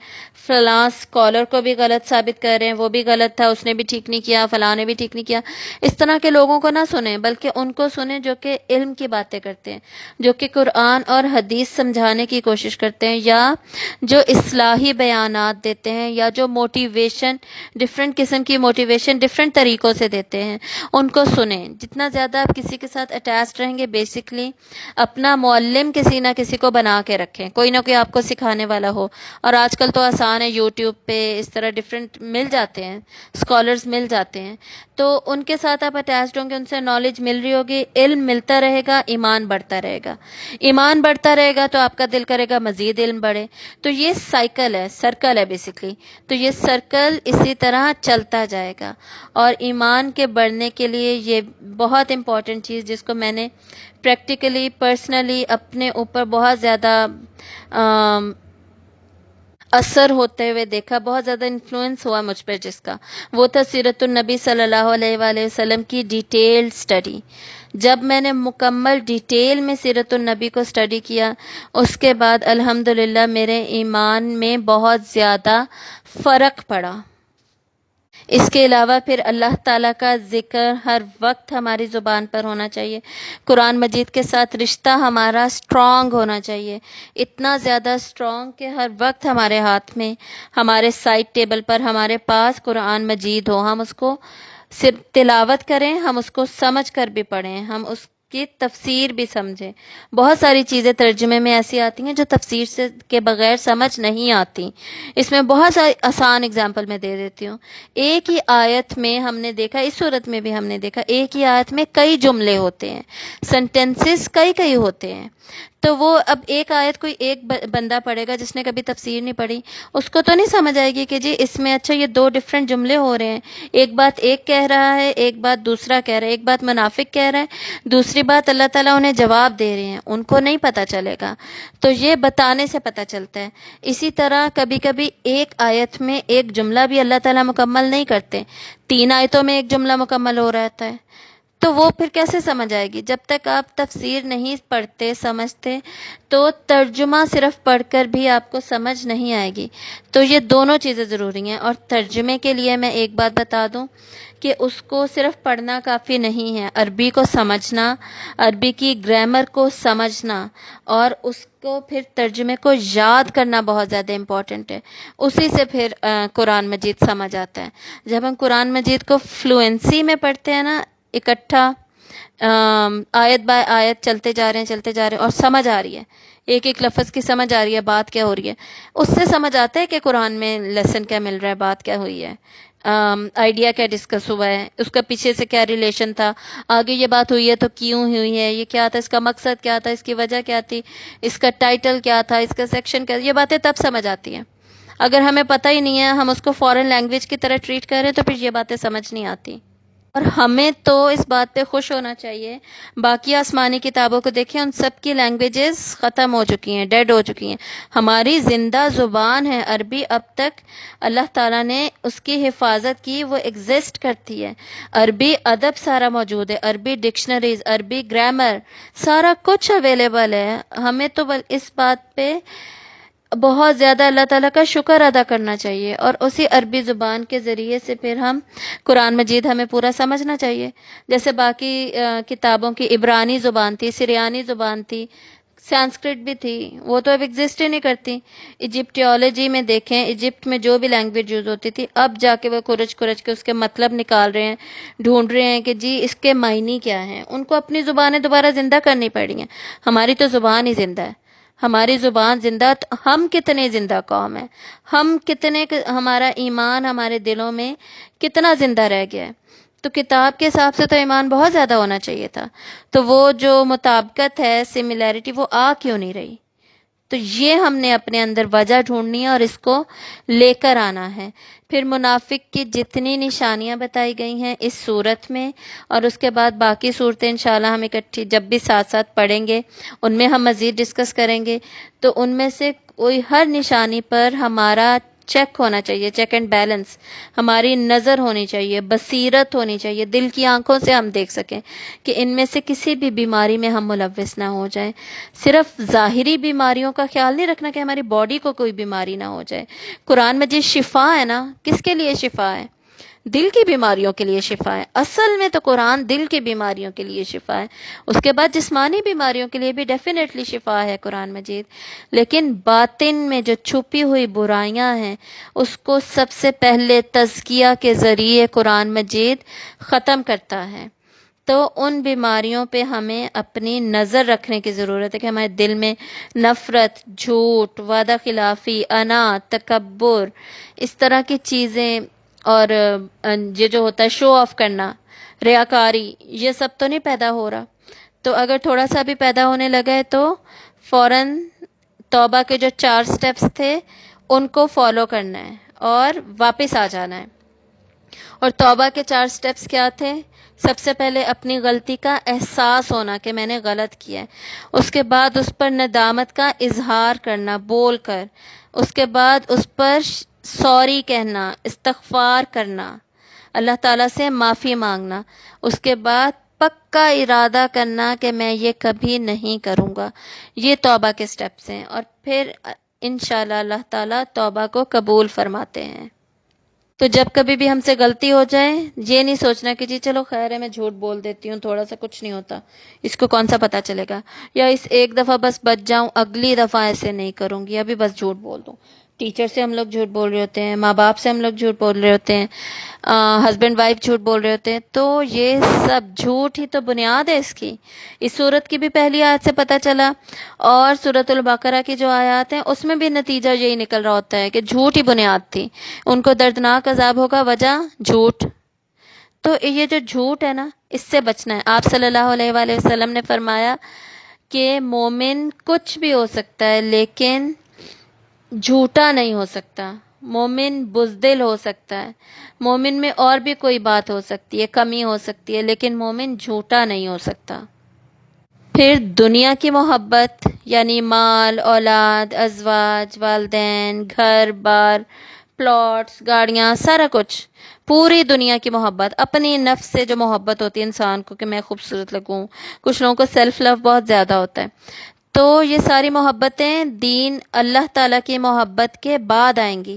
فلاں اسکالر کو بھی غلط ثابت کر رہے ہیں، وہ بھی غلط تھا، اس نے بھی ٹھیک نہیں کیا، فلاں نے بھی ٹھیک نہیں کیا۔ اس طرح کے لوگوں کو نہ سنیں، بلکہ ان کو سنیں جو کہ علم کی باتیں کرتے ہیں، جو کہ قرآن اور حدیث سمجھانے کی کوشش کرتے ہیں، یا جو اصلاحی بیانات دیتے ہیں، یا جو موٹیویشن، ڈفرینٹ قسم کی موٹیویشن ڈفرینٹ طریقوں سے دیتے ہیں، ان کو سنیں۔ جتنا زیادہ آپ کسی کے ساتھ اٹیچ رہیں گے، بیسیکلی اپنا معلم کسی نہ کسی کو بنا کے رکھیں، کوئی نہ کوئی آپ کو سکھانے والا ہو۔ اور آج کل تو آسان ہے، یوٹیوب پہ اس طرح ڈفرینٹ مل جاتے ہیں، اسکالرز مل جاتے ہیں، تو ان کے ساتھ آپ اٹیچڈ ہوں گے، ان سے نالج مل رہی ہوگی، علم ملتا رہے گا، ایمان بڑھتا رہے گا، ایمان بڑھتا رہے گا تو آپ کا دل کرے گا مزید علم بڑھے۔ تو یہ سائیکل ہے، سرکل ہے بیسیکلی، تو یہ سرکل اسی طرح چلتا جائے گا۔ اور ایمان کے بڑھنے کے لیے یہ بہت امپورٹنٹ چیز، جس کو میں نے پریکٹیکلی پرسنلی اپنے اوپر بہت زیادہ اثر ہوتے ہوئے دیکھا، بہت زیادہ انفلوئنس ہوا مجھ پر، جس کا وہ تھا سیرت النبی صلی اللہ علیہ وآلہ وسلم کی ڈیٹیلڈ سٹڈی۔ جب میں نے مکمل ڈیٹیل میں سیرت النبی کو اسٹڈی کیا، اس کے بعد الحمدللہ میرے ایمان میں بہت زیادہ فرق پڑا۔ اس کے علاوہ پھر اللہ تعالیٰ کا ذکر ہر وقت ہماری زبان پر ہونا چاہیے، قرآن مجید کے ساتھ رشتہ ہمارا اسٹرانگ ہونا چاہیے، اتنا زیادہ اسٹرانگ کہ ہر وقت ہمارے ہاتھ میں، ہمارے سائڈ ٹیبل پر ہمارے پاس قرآن مجید ہو، ہم اس کو صرف تلاوت کریں، ہم اس کو سمجھ کر بھی پڑھیں، ہم اس کی تفسیر بھی سمجھیں۔ بہت ساری چیزیں ترجمے میں ایسی آتی ہیں جو تفسیر سے کے بغیر سمجھ نہیں آتی۔ اس میں بہت ساری آسان اگزامپل میں دے دیتی ہوں۔ ایک ہی آیت میں ہم نے دیکھا، اس صورت میں بھی ہم نے دیکھا، ایک ہی آیت میں کئی جملے ہوتے ہیں، سینٹینسز کئی ہوتے ہیں۔ تو وہ اب ایک آیت کوئی ایک بندہ پڑھے گا جس نے کبھی تفسیر نہیں پڑھی، اس کو تو نہیں سمجھ آئے گی کہ جی اس میں اچھا یہ دو ڈیفرنٹ جملے ہو رہے ہیں، ایک بات ایک کہہ رہا ہے، ایک بات دوسرا کہہ رہا ہے، ایک بات منافق کہہ رہا ہے، دوسری بات اللہ تعالیٰ انہیں جواب دے رہے ہیں، ان کو نہیں پتہ چلے گا۔ تو یہ بتانے سے پتہ چلتا ہے۔ اسی طرح کبھی کبھی ایک آیت میں ایک جملہ بھی اللہ تعالیٰ مکمل نہیں کرتے، 3 آیتوں میں ایک جملہ مکمل ہو رہتا ہے، تو وہ پھر کیسے سمجھ آئے گی؟ جب تک آپ تفسیر نہیں پڑھتے سمجھتے تو ترجمہ صرف پڑھ کر بھی آپ کو سمجھ نہیں آئے گی۔ تو یہ دونوں چیزیں ضروری ہیں۔ اور ترجمے کے لیے میں ایک بات بتا دوں کہ اس کو صرف پڑھنا کافی نہیں ہے، عربی کو سمجھنا، عربی کی گرامر کو سمجھنا اور اس کو پھر ترجمے کو یاد کرنا بہت زیادہ امپورٹنٹ ہے۔ اسی سے پھر قرآن مجید سمجھ آتا ہے۔ جب ہم قرآن مجید کو فلوئنسی میں پڑھتے ہیں نا، اکٹھا آیت بائی آیت چلتے جا رہے ہیں اور سمجھ آ رہی ہے، ایک ایک لفظ کی سمجھ آ رہی ہے، بات کیا ہو رہی ہے، اس سے سمجھ آتا ہے کہ قرآن میں لیسن کیا مل رہا ہے، بات کیا ہوئی ہے، آئیڈیا کیا ڈسکس ہوا ہے، اس کا پیچھے سے کیا ریلیشن تھا، آگے یہ بات ہوئی ہے تو کیوں ہوئی ہے، یہ کیا تھا، اس کا مقصد کیا تھا، اس کی وجہ کیا تھی، اس کا ٹائٹل کیا تھا، اس کا سیکشن کیا، یہ باتیں تب سمجھ آتی ہیں۔ اگر ہمیں پتہ ہی نہیں ہے، ہم اس کو فورن لینگویج کی طرح ٹریٹ کر رہے ہیں، تو پھر یہ باتیں سمجھ نہیں آتی۔ اور ہمیں تو اس بات پہ خوش ہونا چاہیے، باقی آسمانی کتابوں کو دیکھیں، ان سب کی لینگویجز ختم ہو چکی ہیں، ڈیڈ ہو چکی ہیں۔ ہماری زندہ زبان ہے عربی، اب تک اللہ تعالیٰ نے اس کی حفاظت کی، وہ ایگزسٹ کرتی ہے۔ عربی ادب سارا موجود ہے، عربی ڈکشنریز، عربی گرامر، سارا کچھ اویلیبل ہے۔ ہمیں تو اس بات پہ بہت زیادہ اللہ تعالیٰ کا شکر ادا کرنا چاہیے، اور اسی عربی زبان کے ذریعے سے پھر ہم قرآن مجید ہمیں پورا سمجھنا چاہیے۔ جیسے باقی کتابوں کی عبرانی زبان تھی، سریانی زبان تھی، سانسکرٹ بھی تھی، وہ تو اب ایگزسٹ ہی نہیں کرتی۔ ایجپٹیولوجی میں دیکھیں، ایجپٹ میں جو بھی لینگویج یوز ہوتی تھی، اب جا کے وہ کھرچ کے اس کے مطلب نکال رہے ہیں، ڈھونڈ رہے ہیں کہ جی اس کے معنی کیا ہیں۔ ان کو اپنی زبانیں دوبارہ زندہ کرنی پڑی ہیں۔ ہماری تو زبان ہی زندہ ہے، ہماری زبان زندہ، ہم کتنے زندہ قوم ہیں، ہم کتنے، ہمارا ایمان ہمارے دلوں میں کتنا زندہ رہ گیا ہے۔ تو کتاب کے حساب سے تو ایمان بہت زیادہ ہونا چاہیے تھا، تو وہ جو مطابقت ہے، سملیرٹی، وہ آ کیوں نہیں رہی؟ تو یہ ہم نے اپنے اندر وجہ ڈھونڈنی ہے اور اس کو لے کر آنا ہے۔ پھر منافق کی جتنی نشانیاں بتائی گئی ہیں اس صورت میں، اور اس کے بعد باقی صورتیں انشاءاللہ ہم اکٹھی جب بھی ساتھ ساتھ پڑھیں گے، ان میں ہم مزید ڈسکس کریں گے، تو ان میں سے کوئی ہر نشانی پر ہمارا چیک ہونا چاہیے، چیک اینڈ بیلنس، ہماری نظر ہونی چاہیے، بصیرت ہونی چاہیے، دل کی آنکھوں سے ہم دیکھ سکیں کہ ان میں سے کسی بھی بیماری میں ہم ملوث نہ ہو جائیں۔ صرف ظاہری بیماریوں کا خیال نہیں رکھنا کہ ہماری باڈی کو کوئی بیماری نہ ہو جائے۔ قرآن مجید شفا ہے نا، کس کے لیے شفا ہے؟ دل کی بیماریوں کے لیے شفا ہے۔ اصل میں تو قرآن دل کی بیماریوں کے لیے شفا ہے، اس کے بعد جسمانی بیماریوں کے لیے بھی ڈیفینیٹلی شفا ہے قرآن مجید، لیکن باطن میں جو چھپی ہوئی برائیاں ہیں اس کو سب سے پہلے تزکیہ کے ذریعے قرآن مجید ختم کرتا ہے۔ تو ان بیماریوں پہ ہمیں اپنی نظر رکھنے کی ضرورت ہے کہ ہمارے دل میں نفرت، جھوٹ، وعدہ خلافی، انا، تکبر، اس طرح کی چیزیں، اور یہ جو ہوتا ہے شو آف کرنا، ریاکاری، یہ سب تو نہیں پیدا ہو رہا۔ تو اگر تھوڑا سا بھی پیدا ہونے لگا ہے تو فوراً توبہ کے جو 4 سٹیپس تھے ان کو فالو کرنا ہے اور واپس آ جانا ہے۔ اور توبہ کے 4 سٹیپس کیا تھے؟ سب سے پہلے اپنی غلطی کا احساس ہونا کہ میں نے غلط کیا ہے، اس کے بعد اس پر ندامت کا اظہار کرنا بول کر، اس کے بعد اس پر سوری کہنا، استغفار کرنا، اللہ تعالیٰ سے معافی مانگنا، اس کے بعد پکا ارادہ کرنا کہ میں یہ کبھی نہیں کروں گا. یہ توبہ کے سٹیپس ہیں، اور پھر انشاءاللہ اللہ تعالیٰ توبہ کو قبول فرماتے ہیں. تو جب کبھی بھی ہم سے غلطی ہو جائے، یہ نہیں سوچنا کہ جی چلو خیر ہے میں جھوٹ بول دیتی ہوں، تھوڑا سا کچھ نہیں ہوتا، اس کو کون سا پتہ چلے گا، یا اس ایک دفعہ بس بچ جاؤں، اگلی دفعہ ایسے نہیں کروں گی، ابھی بس جھوٹ بول دوں. ٹیچر سے ہم لوگ جھوٹ بول رہے ہوتے ہیں، ماں باپ سے ہم لوگ جھوٹ بول رہے ہوتے ہیں، ہسبینڈ وائف جھوٹ بول رہے ہوتے ہیں. تو یہ سب جھوٹ ہی تو بنیاد ہے اس کی. اس صورت کی بھی پہلی آیت سے پتہ چلا، اور سورۃ البقرہ کی جو آیات ہیں اس میں بھی نتیجہ یہی نکل رہا ہوتا ہے کہ جھوٹ ہی بنیاد تھی. ان کو دردناک عذاب ہوگا، وجہ جھوٹ. تو یہ جو جھوٹ ہے نا، اس سے بچنا ہے. آپ صلی اللہ علیہ وآلہ وسلم نے فرمایا کہ مومن کچھ بھی ہو سکتا ہے لیکن جھوٹا نہیں ہو سکتا. مومن بزدل ہو سکتا ہے، مومن میں اور بھی کوئی بات ہو سکتی ہے، کمی ہو سکتی ہے، لیکن مومن جھوٹا نہیں ہو سکتا. پھر دنیا کی محبت، یعنی مال، اولاد، ازواج، والدین، گھر بار، پلاٹس، گاڑیاں، سارا کچھ، پوری دنیا کی محبت. اپنی نفس سے جو محبت ہوتی ہے انسان کو کہ میں خوبصورت لگوں، کچھ لوگوں کو سیلف لو بہت زیادہ ہوتا ہے. تو یہ ساری محبتیں دین اللہ تعالیٰ کی محبت کے بعد آئیں گی،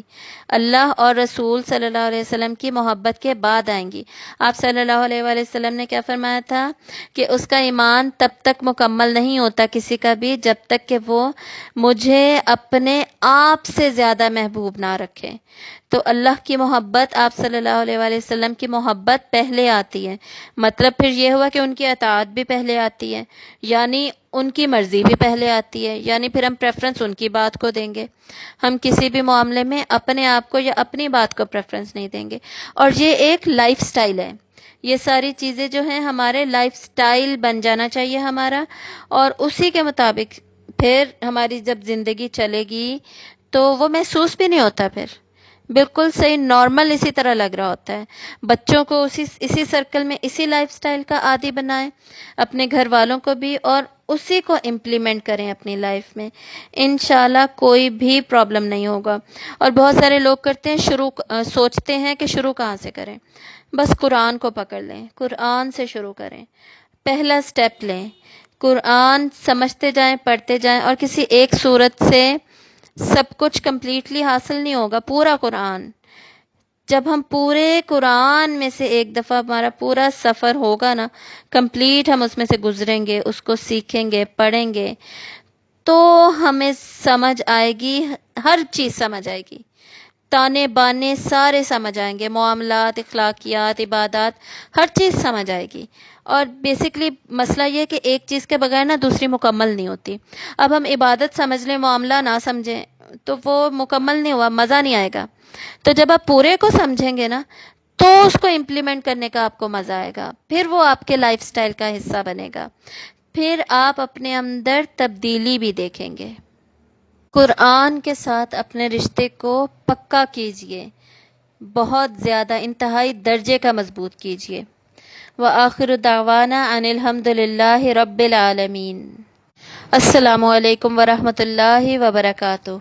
اللہ اور رسول صلی اللہ علیہ وسلم کی محبت کے بعد آئیں گی. آپ صلی اللہ علیہ وآلہ وسلم نے کیا فرمایا تھا کہ اس کا ایمان تب تک مکمل نہیں ہوتا کسی کا بھی جب تک کہ وہ مجھے اپنے آپ سے زیادہ محبوب نہ رکھے. تو اللہ کی محبت، آپ صلی اللہ علیہ وآلہ وسلم کی محبت پہلے آتی ہے. مطلب پھر یہ ہوا کہ ان کی اطاعت بھی پہلے آتی ہے، یعنی ان کی مرضی بھی پہلے آتی ہے، یعنی پھر ہم پریفرنس ان کی بات کو دیں گے. ہم کسی بھی معاملے میں اپنے آپ کو یا اپنی بات کو پریفرنس نہیں دیں گے. اور یہ ایک لائف سٹائل ہے. یہ ساری چیزیں جو ہیں ہمارے لائف سٹائل بن جانا چاہیے ہمارا، اور اسی کے مطابق پھر ہماری جب زندگی چلے گی تو وہ محسوس بھی نہیں ہوتا، پھر بالکل صحیح نارمل اسی طرح لگ رہا ہوتا ہے. بچوں کو اسی سرکل میں اسی لائف سٹائل کا عادی بنائیں، اپنے گھر والوں کو بھی، اور اسی کو امپلیمنٹ کریں اپنی لائف میں. انشاءاللہ کوئی بھی پرابلم نہیں ہوگا. اور بہت سارے لوگ کرتے ہیں سوچتے ہیں کہ شروع کہاں سے کریں. بس قرآن کو پکڑ لیں، قرآن سے شروع کریں، پہلا سٹیپ لیں. قرآن سمجھتے جائیں، پڑھتے جائیں، اور کسی ایک سورت سے سب کچھ کمپلیٹلی حاصل نہیں ہوگا. پورا قرآن، جب ہم پورے قرآن میں سے ایک دفعہ ہمارا پورا سفر ہوگا نا کمپلیٹ، ہم اس میں سے گزریں گے، اس کو سیکھیں گے، پڑھیں گے، تو ہمیں سمجھ آئے گی، ہر چیز سمجھ آئے گی، تانے بانے سارے سمجھ آئیں گے، معاملات، اخلاقیات، عبادات، ہر چیز سمجھ آئے گی. اور بیسکلی مسئلہ یہ ہے کہ ایک چیز کے بغیر نا دوسری مکمل نہیں ہوتی. اب ہم عبادت سمجھ لیں، معاملہ نہ سمجھیں تو وہ مکمل نہیں ہوا، مزہ نہیں آئے گا. تو جب آپ پورے کو سمجھیں گے نا تو اس کو امپلیمنٹ کرنے کا آپ کو مزہ آئے گا، پھر وہ آپ کے لائف سٹائل کا حصہ بنے گا، پھر آپ اپنے اندر تبدیلی بھی دیکھیں گے. قرآن کے ساتھ اپنے رشتے کو پکا کیجئے، بہت زیادہ انتہائی درجے کا مضبوط کیجئے. وآخر دعوانا ان الحمد للہ رب العالمین. السلام علیکم ورحمۃ اللہ وبرکاتہ.